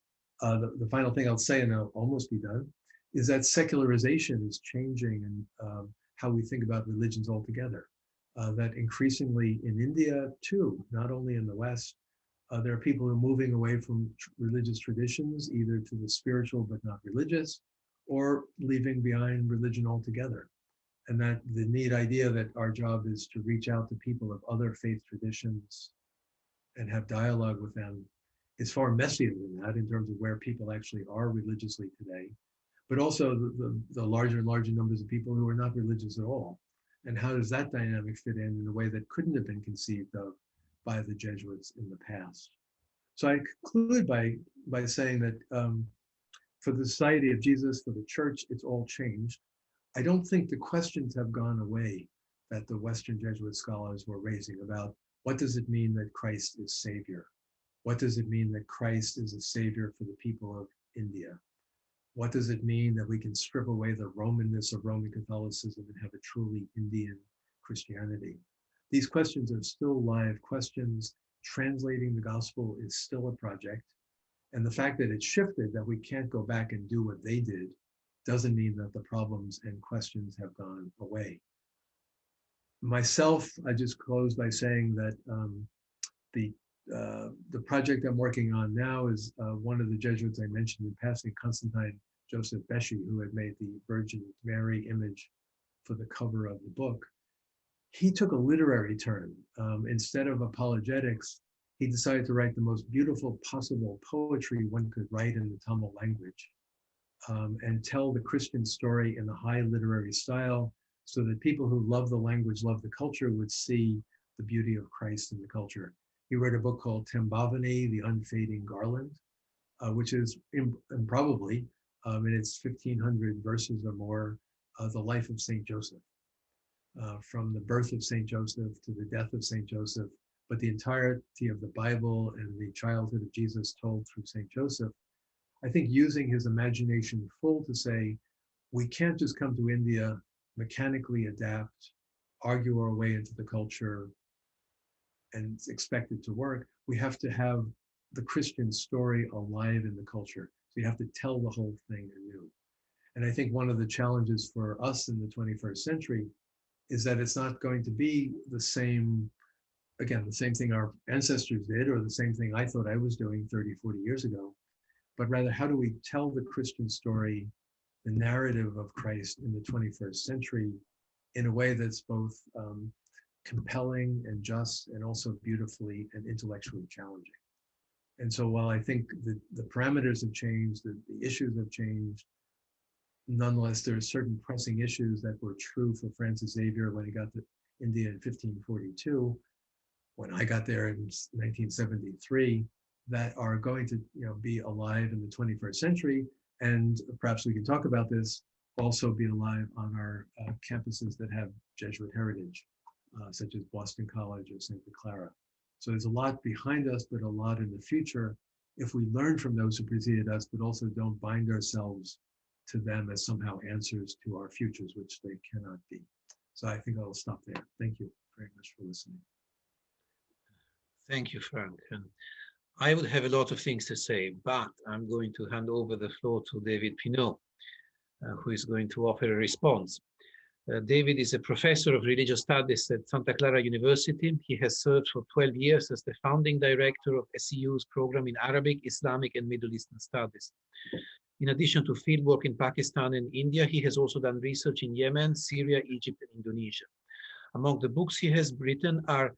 the final thing I'll say, and I'll almost be done, is that secularization is changing and how we think about religions altogether. That increasingly in India too, not only in the West, there are people who are moving away from religious traditions, either to the spiritual but not religious, or leaving behind religion altogether. And that the neat idea that our job is to reach out to people of other faith traditions and have dialogue with them is far messier than that in terms of where people actually are religiously today, but also the larger and larger numbers of people who are not religious at all. And how does that dynamic fit in a way that couldn't have been conceived of by the Jesuits in the past? So I conclude by saying that for the Society of Jesus, for the church, it's all changed. I don't think the questions have gone away that the Western Jesuit scholars were raising about what does it mean that Christ is Savior? What does it mean that Christ is a Savior for the people of India? What does it mean that we can strip away the Romanness of Roman Catholicism and have a truly Indian Christianity? These questions are still live questions. Translating the gospel is still a project. And the fact that it's shifted, that we can't go back and do what they did, doesn't mean that the problems and questions have gone away. Myself, I just close by saying that the project I'm working on now is one of the Jesuits I mentioned in passing, Constantine Joseph Beschi, who had made the Virgin Mary image for the cover of the book. He took a literary turn. Instead of apologetics, he decided to write the most beautiful possible poetry one could write in the Tamil language, and tell the Christian story in a high literary style so that people who love the language, love the culture, would see the beauty of Christ in the culture. He wrote a book called Tembavani, The Unfading Garland, which is improbably, in its 1,500 verses or more, the life of St. Joseph. From the birth of St. Joseph to the death of St. Joseph, but the entirety of the Bible and the childhood of Jesus told through St. Joseph. I think using his imagination full to say, we can't just come to India, mechanically adapt, argue our way into the culture, and expect it to work. We have to have the Christian story alive in the culture. So you have to tell the whole thing anew. And I think one of the challenges for us in the 21st century is that it's not going to be the same, again, the same thing our ancestors did, or the same thing I thought I was doing 30, 40 years ago, but rather how do we tell the Christian story, the narrative of Christ in the 21st century in a way that's both compelling and just, and also beautifully and intellectually challenging. And so while I think the parameters have changed, the issues have changed, nonetheless, there are certain pressing issues that were true for Francis Xavier when he got to India in 1542, when I got there in 1973, that are going to be alive in the 21st century. And perhaps we can talk about this, also be alive on our campuses that have Jesuit heritage, such as Boston College or Santa Clara. So there's a lot behind us, but a lot in the future if we learn from those who preceded us, but also don't bind ourselves to them as somehow answers to our futures, which they cannot be. So I think I'll stop there. Thank you very much for listening. Thank you, Frank. And I would have a lot of things to say, but I'm going to hand over the floor to David Pino, who is going to offer a response. David is a professor of religious studies at Santa Clara University. He has served for 12 years as the founding director of SEU's program in Arabic, Islamic, and Middle Eastern studies. In addition to fieldwork in Pakistan and India, he has also done research in Yemen, Syria, Egypt, and Indonesia. Among the books he has written are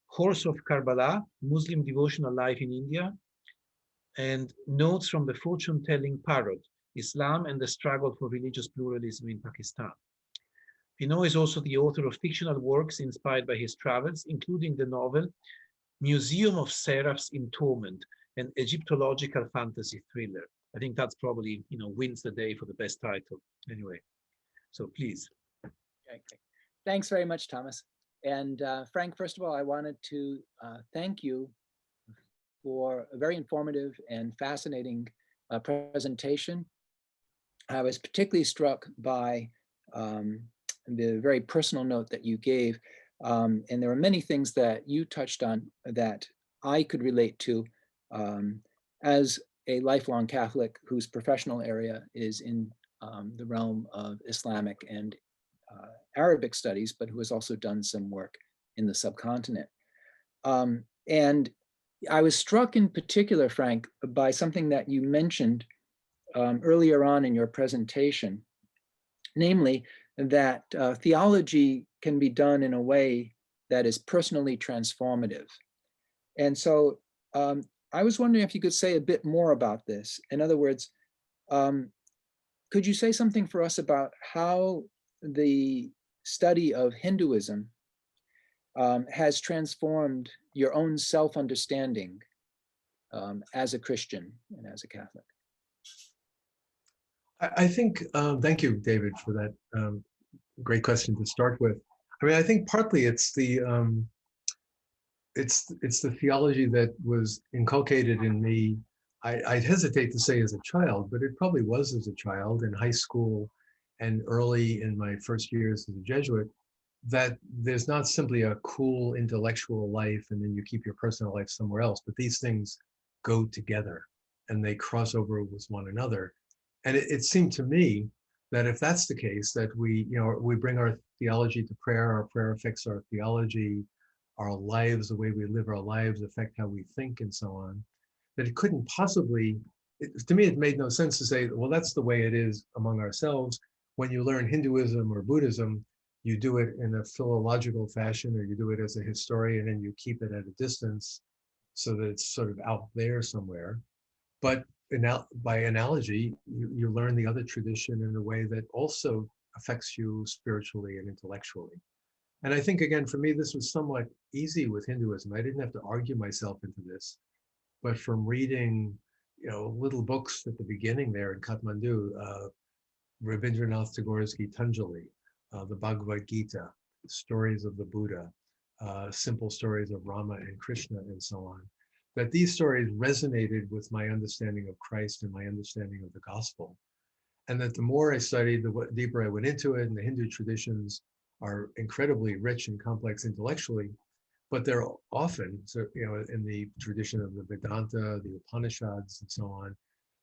Horse of Karbala, Muslim Devotional Life in India, and Notes from the Fortune-Telling Parrot, Islam and the Struggle for Religious Pluralism in Pakistan. Pino is also the author of fictional works inspired by his travels, including the novel Museum of Seraphs in Torment, an Egyptological fantasy thriller. I think that's probably, wins the day for the best title. Anyway, so please. Okay. Thanks very much, Thomas. And Frank, first of all, I wanted to thank you for a very informative and fascinating presentation. I was particularly struck by the very personal note that you gave. And there were many things that you touched on that I could relate to as a lifelong Catholic whose professional area is in the realm of Islamic and Arabic studies, but who has also done some work in the subcontinent. And I was struck in particular, Frank, by something that you mentioned earlier on in your presentation, namely that theology can be done in a way that is personally transformative. And so I was wondering if you could say a bit more about this. In other words, could you say something for us about how the study of Hinduism has transformed your own self-understanding as a Christian and as a Catholic? I think, thank you, David, for that great question to start with. I mean, I think partly it's the theology that was inculcated in me. I'd hesitate to say as a child, but it probably was as a child in high school and early in my first years as a Jesuit, that there's not simply a cool intellectual life and then you keep your personal life somewhere else, but these things go together and they cross over with one another. And it seemed to me that if that's the case, that we bring our theology to prayer, our prayer affects our theology, our lives, the way we live our lives affect how we think and so on, that it couldn't possibly, to me, it made no sense to say, well, that's the way it is among ourselves. When you learn Hinduism or Buddhism, you do it in a philological fashion, or you do it as a historian and you keep it at a distance so that it's sort of out there somewhere. But by analogy, you learn the other tradition in a way that also affects you spiritually and intellectually. And I think, again, for me, this was somewhat easy with Hinduism. I didn't have to argue myself into this, but from reading, little books at the beginning there in Kathmandu, Rabindranath Tagore's Gitanjali, the Bhagavad Gita, stories of the Buddha, simple stories of Rama and Krishna, and so on, that these stories resonated with my understanding of Christ and my understanding of the gospel. And that the more I studied, the deeper I went into it, and the Hindu traditions are incredibly rich and complex intellectually, but they're often, in the tradition of the Vedanta, the Upanishads, and so on,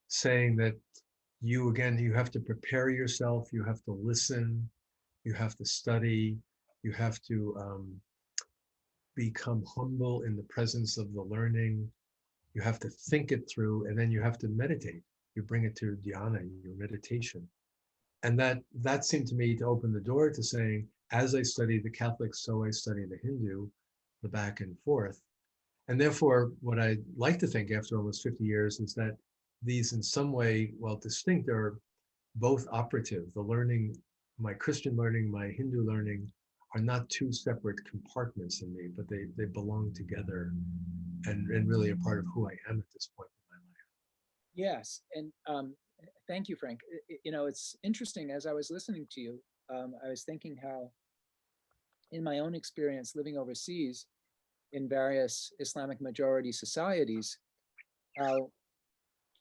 saying that you have to prepare yourself, you have to listen, you have to study, you have to become humble in the presence of the learning, you have to think it through, and then you have to meditate. You bring it to dhyana, your meditation. And that seemed to me to open the door to saying, as I study the Catholic, so I study the Hindu, the back and forth. And therefore, what I like to think after almost 50 years is that these in some way, while distinct, are both operative. The learning, my Christian learning, my Hindu learning, are not two separate compartments in me, but they belong together and really a part of who I am at this point in my life. Yes, and thank you, Frank. It's interesting, as I was listening to you, I was thinking how in my own experience living overseas in various Islamic majority societies, how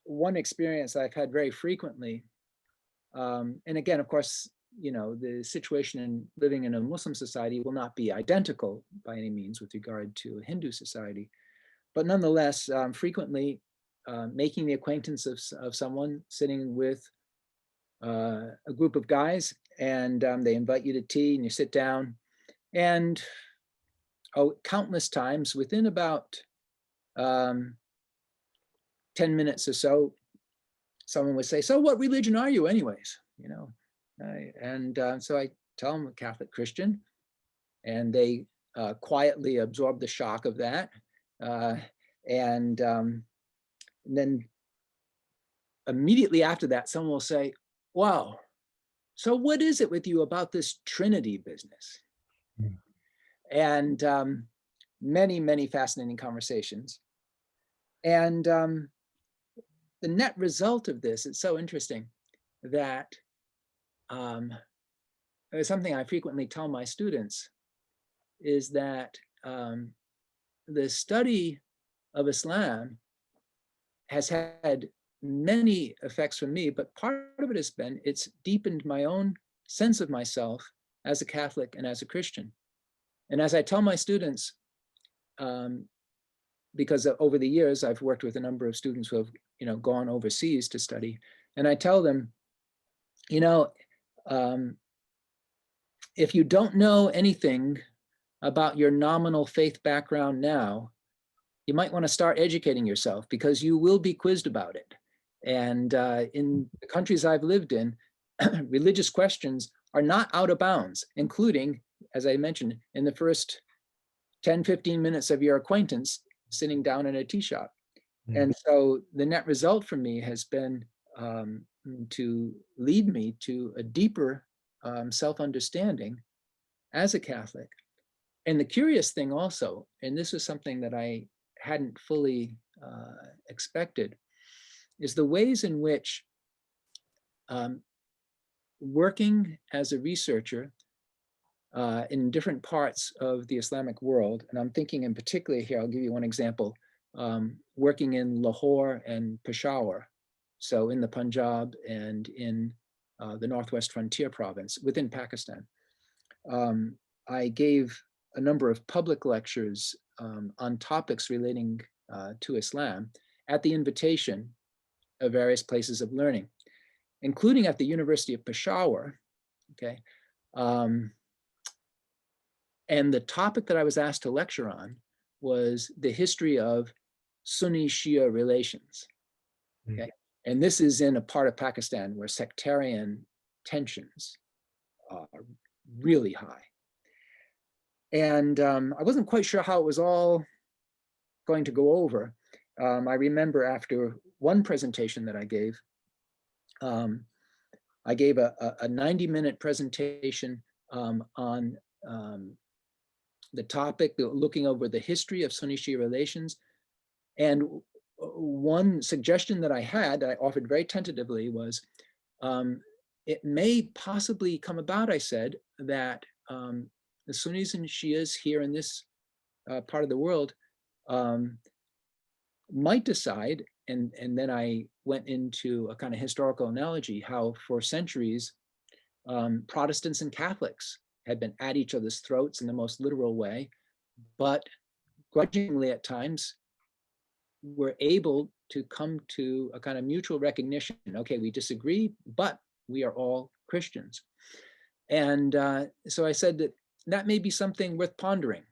one experience I've had very frequently, and again, of course, the situation in living in a Muslim society will not be identical by any means with regard to a Hindu society. but nonetheless, frequently making the acquaintance of someone sitting with a group of guys, and they invite you to tea and you sit down, and countless times within about 10 minutes or so, someone would say, "So what religion are you anyways?" You know, so I tell them a Catholic Christian, and they quietly absorb the shock of that. And then immediately after that, someone will say, "Wow, so what is it with you about this Trinity business?" Mm. And many, many fascinating conversations. And the net result of this, it's so interesting that it's something I frequently tell my students, is that the study of Islam has had many effects for me, but part of it has been, it's deepened my own sense of myself as a Catholic and as a Christian. And as I tell my students, because over the years I've worked with a number of students who have, gone overseas to study, and I tell them, if you don't know anything about your nominal faith background now, you might want to start educating yourself, because you will be quizzed about it. And in the countries I've lived in, religious questions are not out of bounds, including, as I mentioned, in the first 10, 15 minutes of your acquaintance sitting down in a tea shop. Mm-hmm. And so the net result for me has been to lead me to a deeper self-understanding as a Catholic. And the curious thing also, and this is something that I hadn't fully expected, is the ways in which working as a researcher in different parts of the Islamic world, and I'm thinking in particular here, I'll give you one example, working in Lahore and Peshawar, so in the Punjab and in the Northwest Frontier Province within Pakistan. I gave a number of public lectures on topics relating to Islam at the invitation of various places of learning, including at the University of Peshawar, okay? And the topic that I was asked to lecture on was the history of Sunni-Shia relations, okay? And this is in a part of Pakistan where sectarian tensions are really high. And I wasn't quite sure how it was all going to go over. I remember after one presentation that I gave a 90-minute presentation on the topic, looking over the history of Sunni-Shia relations. And one suggestion that I had, that I offered very tentatively, was it may possibly come about, I said, that the Sunnis and Shias here in this part of the world might decide, and then I went into a kind of historical analogy, how for centuries, Protestants and Catholics had been at each other's throats in the most literal way, but grudgingly at times were able to come to a kind of mutual recognition. Okay, we disagree, but we are all Christians. And so I said that may be something worth pondering,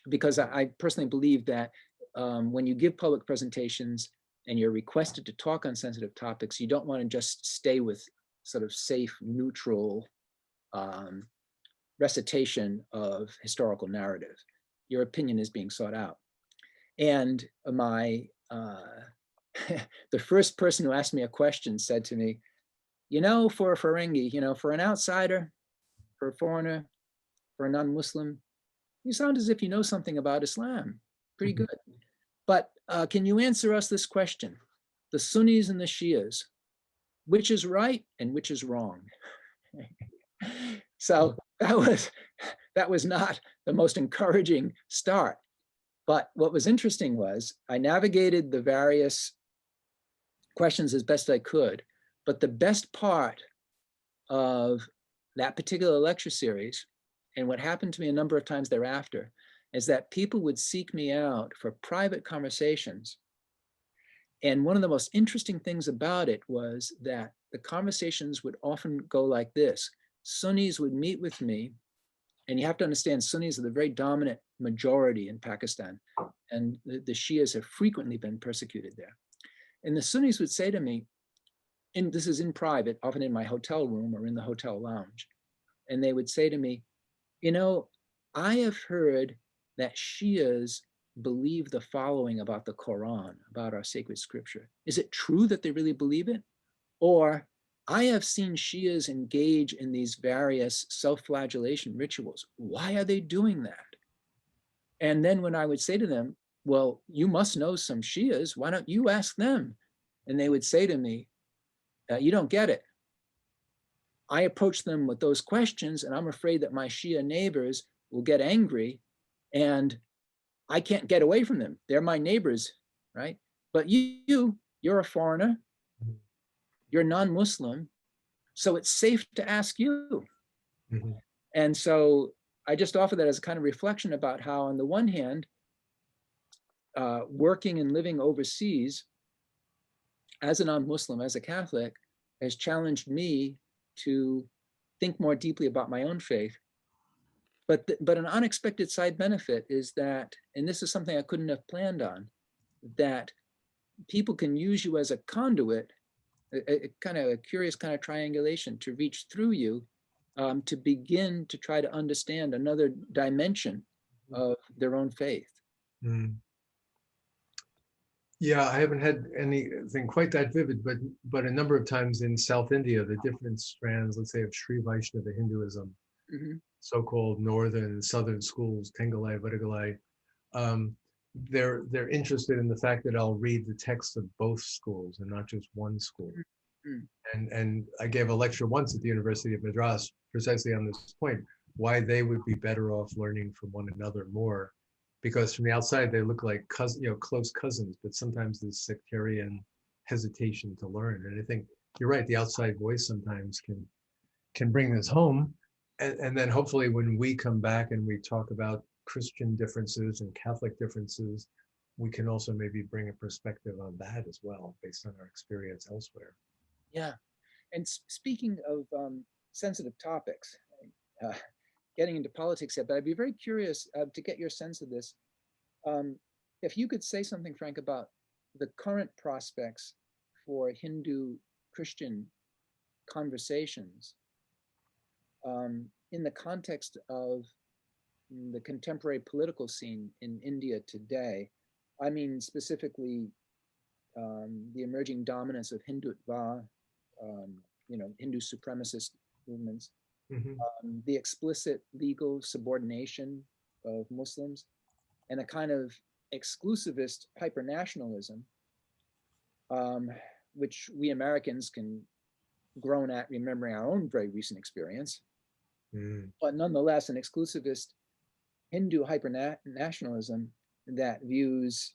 because I personally believe that when you give public presentations and you're requested to talk on sensitive topics, you don't want to just stay with sort of safe, neutral recitation of historical narrative. Your opinion is being sought out. And my the first person who asked me a question said to me, for a Ferengi, for an outsider, for a foreigner, for a non-Muslim, you sound as if you know something about Islam. Pretty good. But can you answer us this question? The Sunnis and the Shias, which is right and which is wrong? So that was not the most encouraging start. But what was interesting was I navigated the various questions as best I could. But the best part of that particular lecture series, and what happened to me a number of times thereafter, is that people would seek me out for private conversations. And one of the most interesting things about it was that the conversations would often go like this. Sunnis would meet with me, and you have to understand Sunnis are the very dominant majority in Pakistan, and the Shias have frequently been persecuted there. And the Sunnis would say to me, and this is in private, often in my hotel room or in the hotel lounge, and they would say to me, you know, I have heard that Shias believe the following about the Quran, about our sacred scripture. Is it true that they really believe it? Or I have seen Shias engage in these various self-flagellation rituals. Why are they doing that? And then when I would say to them, well, you must know some Shias, why don't you ask them? And they would say to me, you don't get it. I approach them with those questions, and I'm afraid that my Shia neighbors will get angry, and I can't get away from them. They're my neighbors, right? But you're a foreigner, you're non-Muslim, so it's safe to ask you. Mm-hmm. And so I just offer that as a kind of reflection about how, on the one hand, working and living overseas as a non-Muslim, as a Catholic, has challenged me to think more deeply about my own faith. But an unexpected side benefit is that, and this is something I couldn't have planned on, that people can use you as a conduit, a kind of a curious kind of triangulation to reach through you, to begin to try to understand another dimension of their own faith. Mm. Yeah, I haven't had anything quite that vivid, but a number of times in South India, the different strands, let's say, of Sri Vaishnava Hinduism, mm-hmm. so-called northern and southern schools, Tengalai, Vadagalai, they're interested in the fact that I'll read the text of both schools and not just one school. Mm-hmm. And I gave a lecture once at the University of Madras precisely on this point, why they would be better off learning from one another more. Because from the outside, they look like close cousins, but sometimes there's sectarian hesitation to learn. And I think you're right, the outside voice sometimes can bring this home. And then hopefully when we come back and we talk about Christian differences and Catholic differences, we can also maybe bring a perspective on that as well, based on our experience elsewhere. Yeah, and speaking of sensitive topics, getting into politics yet, but I'd be very curious to get your sense of this. If you could say something, Frank, about the current prospects for Hindu-Christian conversations in the context of the contemporary political scene in India today. I mean, specifically, the emerging dominance of Hindutva, Hindu supremacist movements, mm-hmm. The explicit legal subordination of Muslims, and a kind of exclusivist hypernationalism, which we Americans can groan at, remembering our own very recent experience. Mm. But nonetheless, an exclusivist Hindu hypernationalism that views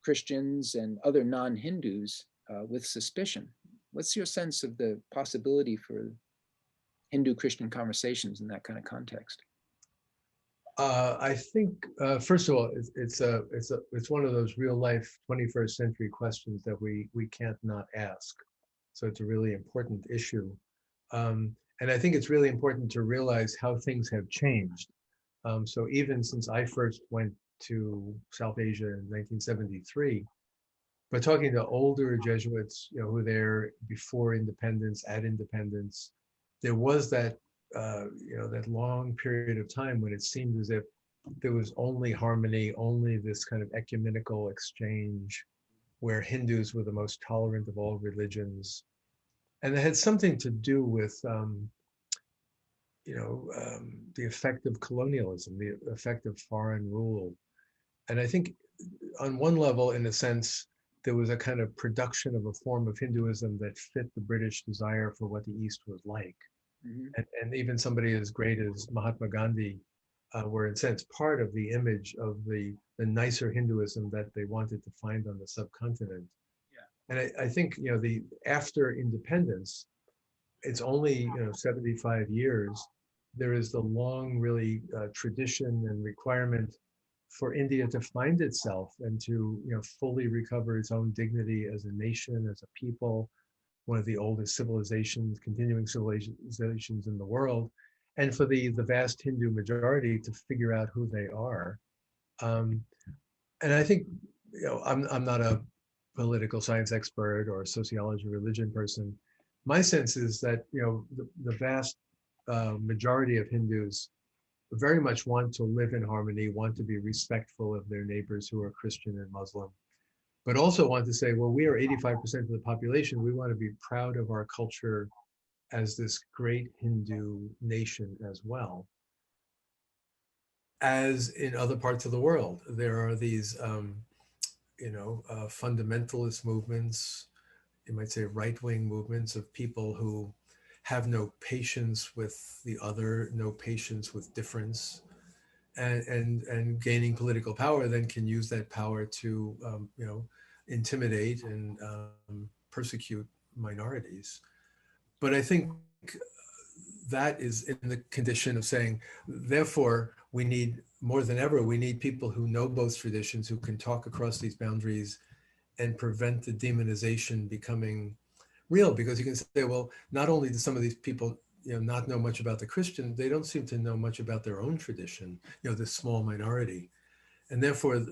Christians and other non-Hindus with suspicion. What's your sense of the possibility for Hindu-Christian conversations in that kind of context? I think, first of all, it's one of those real-life 21st century questions that we can't not ask. So it's a really important issue. And I think it's really important to realize how things have changed. So even since I first went to South Asia in 1973, but talking to older Jesuits, who were there before independence, at independence, there was that, that long period of time when it seemed as if there was only harmony, only this kind of ecumenical exchange, where Hindus were the most tolerant of all religions. And it had something to do with, the effect of colonialism, the effect of foreign rule. And I think on one level, in a sense, there was a kind of production of a form of Hinduism that fit the British desire for what the East was like. Mm-hmm. And even somebody as great as Mahatma Gandhi were, in a sense, part of the image of the nicer Hinduism that they wanted to find on the subcontinent. Yeah. And I think, after independence, it's only 75 years, there is the long, really, tradition and requirement for India to find itself and to fully recover its own dignity as a nation, as a people, one of the oldest civilizations, continuing civilizations in the world, and for the vast Hindu majority to figure out who they are. And I think, I'm not a political science expert or a sociology religion person. My sense is that, the vast majority of Hindus very much want to live in harmony, want to be respectful of their neighbors who are Christian and Muslim, but also want to say, well, we are 85% of the population. We want to be proud of our culture as this great Hindu nation as well. As in other parts of the world, there are these, fundamentalist movements, you might say right-wing movements of people who have no patience with the other, no patience with difference, and gaining political power then can use that power to, intimidate and persecute minorities. But I think that is in the condition of saying, therefore, we need, more than ever, we need people who know both traditions, who can talk across these boundaries and prevent the demonization becoming real. Because you can say, well, not only do some of these people not know much about the Christian, they don't seem to know much about their own tradition, this small minority. And therefore,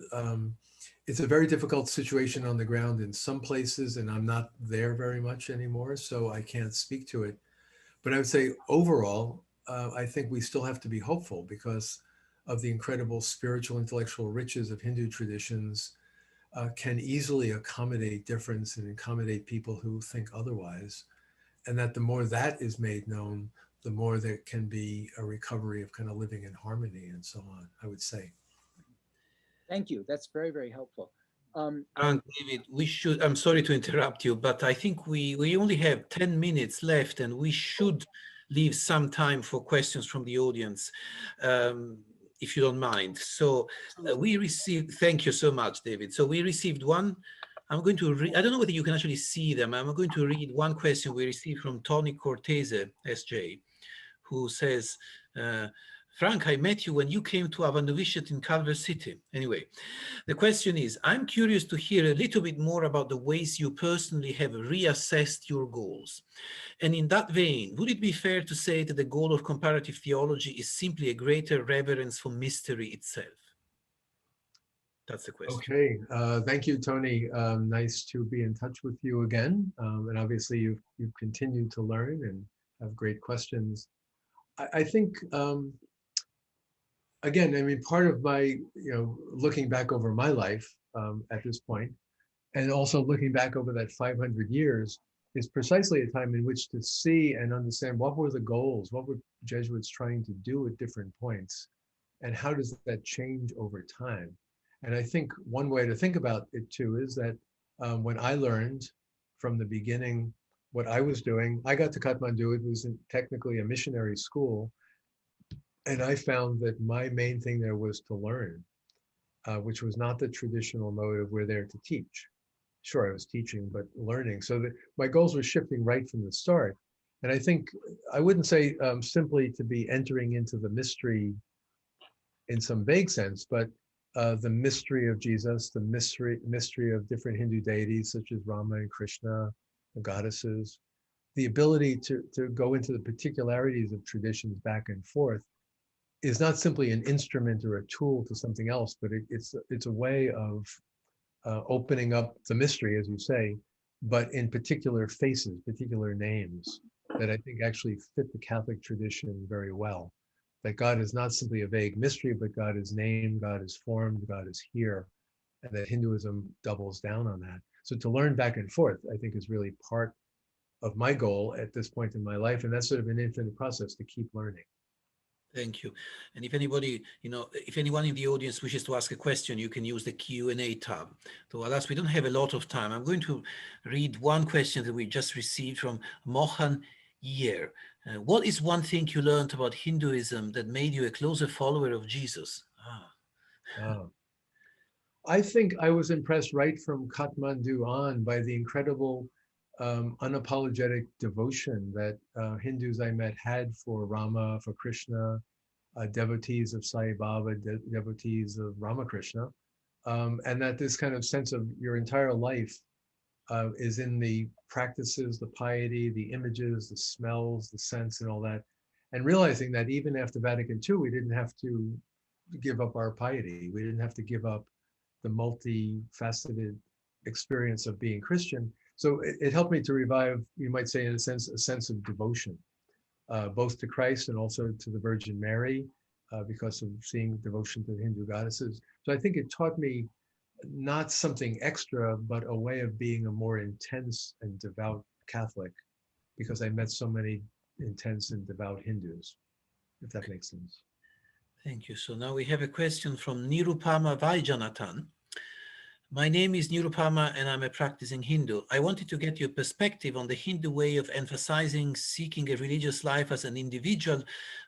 it's a very difficult situation on the ground in some places, and I'm not there very much anymore, so I can't speak to it. But I would say overall, I think we still have to be hopeful because of the incredible spiritual, intellectual riches of Hindu traditions can easily accommodate difference and accommodate people who think otherwise. And that the more that is made known, the more there can be a recovery of kind of living in harmony and so on, I would say. Thank you. That's very, very helpful. And David, I'm sorry to interrupt you, but I think we only have 10 minutes left and we should leave some time for questions from the audience, if you don't mind. So we received, thank you so much, David. So we received one, I'm going to read, I don't know whether you can actually see them. I'm going to read one question we received from Tony Cortese, SJ, who says, Frank, I met you when you came to our novitiate in Culver City. Anyway, the question is, I'm curious to hear a little bit more about the ways you personally have reassessed your goals. And in that vein, would it be fair to say that the goal of comparative theology is simply a greater reverence for mystery itself? That's the question. Okay, thank you, Tony. Nice to be in touch with you again. And obviously you've continued to learn and have great questions. I think, again, I mean, part of my, looking back over my life at this point, and also looking back over that 500 years, is precisely a time in which to see and understand what were the goals, what were Jesuits trying to do at different points, and how does that change over time. And I think one way to think about it too is that when I learned from the beginning what I was doing, I got to Kathmandu, it was technically a missionary school, and I found that my main thing there was to learn, which was not the traditional mode of we're there to teach. Sure, I was teaching, but learning. So that my goals were shifting right from the start. And I think I wouldn't say simply to be entering into the mystery in some vague sense, but the mystery of Jesus, the mystery of different Hindu deities such as Rama and Krishna, the goddesses, the ability to go into the particularities of traditions back and forth is not simply an instrument or a tool to something else, but it's a way of opening up the mystery, as you say, but in particular faces, particular names that I think actually fit the Catholic tradition very well. That God is not simply a vague mystery, but God is named, God is formed, God is here, and that Hinduism doubles down on that. So to learn back and forth, I think is really part of my goal at this point in my life, and that's sort of an infinite process to keep learning. Thank you. And if anybody, if anyone in the audience wishes to ask a question, you can use the Q&A tab. So alas, we don't have a lot of time. I'm going to read one question that we just received from Mohan Yer. What is one thing you learned about Hinduism that made you a closer follower of Jesus? I think I was impressed right from Kathmandu on by the incredible unapologetic devotion that Hindus I met had for Rama, for Krishna, devotees of Sai Baba, devotees of Ramakrishna, and that this kind of sense of your entire life is in the practices, the piety, the images, the smells, the scents, and all that. And realizing that even after Vatican II, we didn't have to give up our piety. We didn't have to give up the multifaceted experience of being Christian. So it helped me to revive, you might say, in a sense of devotion, both to Christ and also to the Virgin Mary, because of seeing devotion to the Hindu goddesses. So I think it taught me not something extra, but a way of being a more intense and devout Catholic, because I met so many intense and devout Hindus, if that makes sense. Thank you. So now we have a question from Nirupama Vaijanathan. My name is Nirupama and I'm a practicing Hindu. I wanted to get your perspective on the Hindu way of emphasizing seeking a religious life as an individual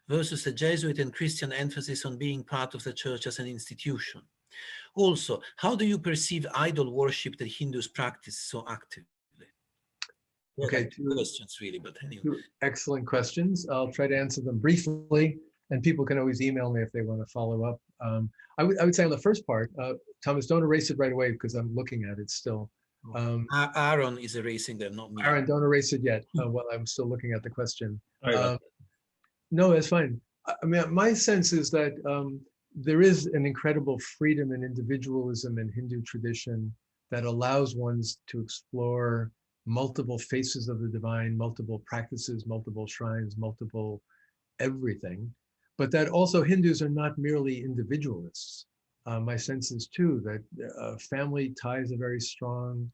versus the Jesuit and Christian emphasis on being part of the church as an institution. Also, how do you perceive idol worship that Hindus practice so actively? Well, Okay, two questions really, but anyway. Two excellent questions. I'll try to answer them briefly, and people can always email me if they want to follow up. I would say on the first part, Thomas, don't erase it right away because I'm looking at it still. Aaron is erasing them, not me. Aaron, don't erase it yet while I'm still looking at the question. Sorry no, that's fine. I mean, my sense is that there is an incredible freedom and individualism in Hindu tradition that allows one to explore multiple faces of the divine, multiple practices, multiple shrines, multiple everything. But that also Hindus are not merely individualists. My sense is too that family ties are very strong.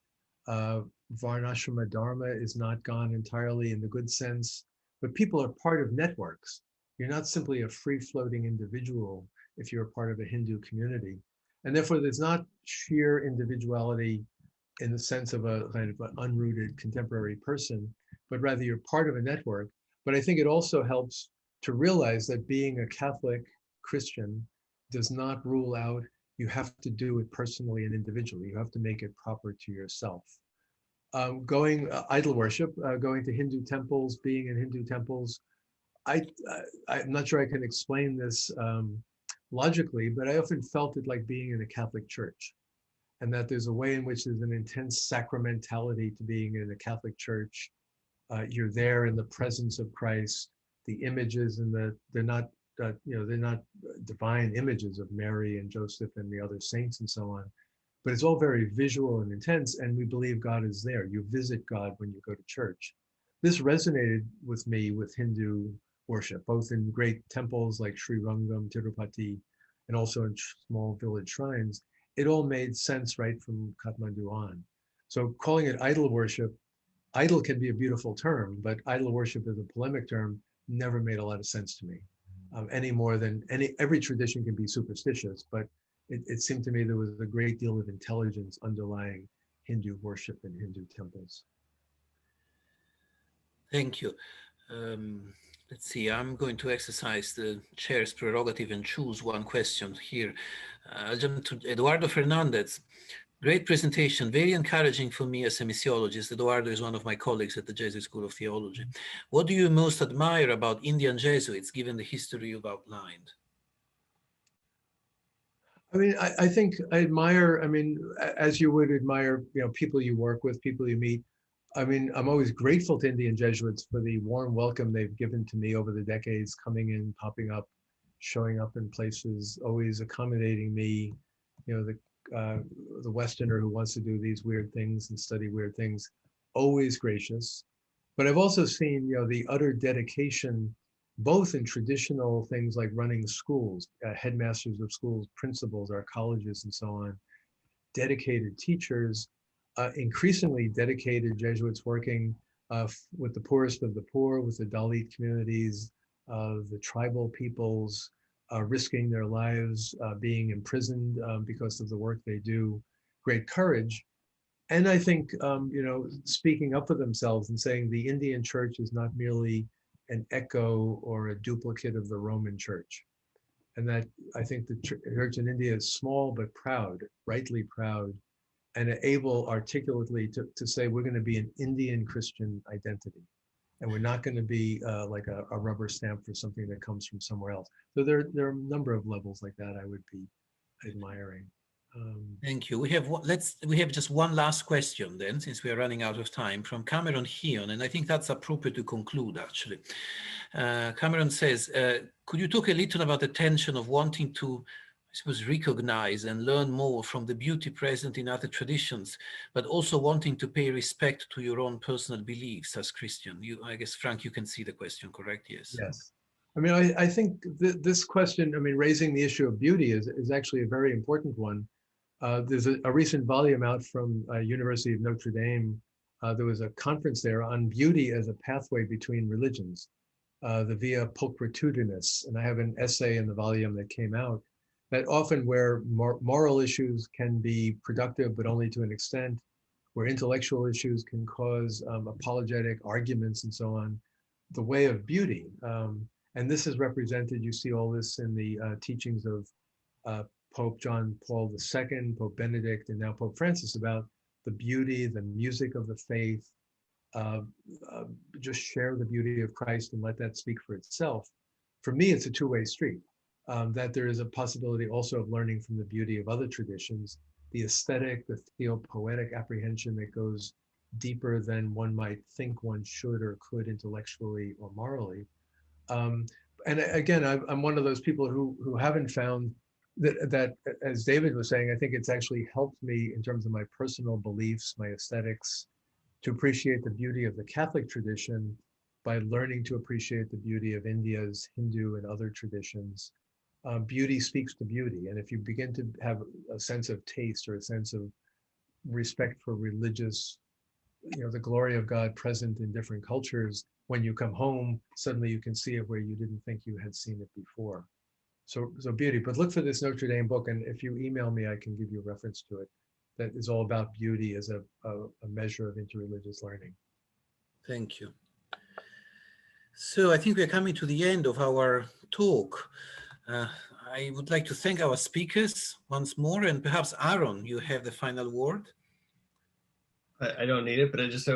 Varnashrama Dharma is not gone entirely in the good sense, but people are part of networks. You're not simply a free-floating individual if you're a part of a Hindu community. And therefore, there's not sheer individuality in the sense of a kind of an unrooted contemporary person, but rather you're part of a network. But I think it also helps to realize that being a Catholic Christian does not rule out you have to do it personally and individually. You have to make it proper to yourself. Going idol worship, going to Hindu temples, being in Hindu temples, I'm not sure I can explain this logically, but I often felt it like being in a Catholic church, and that there's a way in which there's an intense sacramentality to being in a Catholic church. You're there in the presence of Christ. The images and they're not they're not divine images of Mary and Joseph and the other saints and so on, but it's all very visual and intense, and we believe God is there. You visit God when you go to church. This resonated with me with Hindu worship, both in great temples like Sri Rangam, Tirupati, and also in small village shrines. It all made sense right from Kathmandu on. So calling it idol worship, idol can be a beautiful term, but idol worship as a polemic term never made a lot of sense to me, any more than every tradition can be superstitious, but it seemed to me there was a great deal of intelligence underlying Hindu worship in Hindu temples. Thank you. Let's see, I'm going to exercise the chair's prerogative and choose one question here. I'll jump to Eduardo Fernandez. Great presentation, very encouraging for me as a missiologist. Eduardo is one of my colleagues at the Jesuit School of Theology. What do you most admire about Indian Jesuits, given the history you've outlined? I mean, I think I admire, I mean, as you would admire, people you work with, people you meet. I mean, I'm always grateful to Indian Jesuits for the warm welcome they've given to me over the decades, coming in, popping up, showing up in places, always accommodating me, the Westerner who wants to do these weird things and study weird things, always gracious. But I've also seen, the utter dedication, both in traditional things like running schools, headmasters of schools, principals, our colleges and so on, dedicated teachers, increasingly dedicated Jesuits working with the poorest of the poor, with the Dalit communities, the tribal peoples, risking their lives, being imprisoned because of the work they do, great courage. And I think, speaking up for themselves and saying the Indian church is not merely an echo or a duplicate of the Roman church. And that I think the church in India is small but proud, rightly proud, and able articulately to say we're going to be an Indian Christian identity. And we're not going to be like a rubber stamp for something that comes from somewhere else. So there are a number of levels like that I would be admiring. Thank you. We have just one last question then, since we are running out of time, from Cameron Heon, and I think that's appropriate to conclude, actually. Cameron says, could you talk a little about the tension of wanting to, I suppose, recognize and learn more from the beauty present in other traditions, but also wanting to pay respect to your own personal beliefs as Christian? I guess, Frank, you can see the question, correct? Yes. Yes. I mean, I think this question, I mean, raising the issue of beauty is actually a very important one. There's a recent volume out from University of Notre Dame. There was a conference there on beauty as a pathway between religions, the via pulchritudinis. And I have an essay in the volume that came out that often where moral issues can be productive, but only to an extent, where intellectual issues can cause apologetic arguments and so on, the way of beauty. And this is represented, you see all this in the teachings of Pope John Paul II, Pope Benedict, and now Pope Francis about the beauty, the music of the faith. Just share the beauty of Christ and let that speak for itself. For me, it's a two-way street, that there is a possibility also of learning from the beauty of other traditions, the aesthetic, the theopoetic apprehension that goes deeper than one might think one should or could intellectually or morally. And again, I'm one of those people who haven't found that, as David was saying, I think it's actually helped me in terms of my personal beliefs, my aesthetics, to appreciate the beauty of the Catholic tradition by learning to appreciate the beauty of India's Hindu and other traditions. Beauty speaks to beauty. And if you begin to have a sense of taste or a sense of respect for religious, the glory of God present in different cultures, when you come home, suddenly you can see it where you didn't think you had seen it before. So beauty, but look for this Notre Dame book, and if you email me, I can give you a reference to it. That is all about beauty as a measure of interreligious learning. Thank you. So I think we're coming to the end of our talk. I would like to thank our speakers once more, and perhaps Aaron, you have the final word. I don't need it, but I just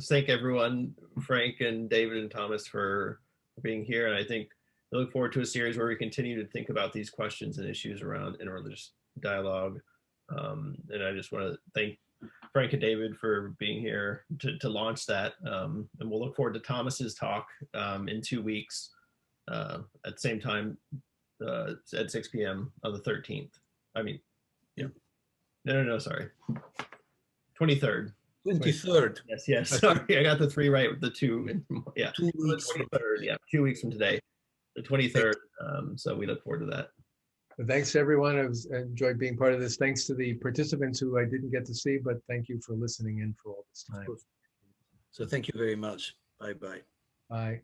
thank everyone, Frank and David and Thomas, for being here. And I think I look forward to a series where we continue to think about these questions and issues around interreligious dialogue. And I just want to thank Frank and David for being here to launch that. And we'll look forward to Thomas's talk in 2 weeks at the same time at 6 p.m. on the 13th. I mean, yeah. No, sorry. 23rd. 23rd. Yes. Sorry, I got the 3 right with the 2. Yeah, 2 weeks. 23rd. Yeah, 2 weeks from today, the 23rd. So we look forward to that. Thanks to everyone. I've enjoyed being part of this. Thanks to the participants who I didn't get to see, but thank you for listening in for all this time. So thank you very much. Bye-bye. Bye.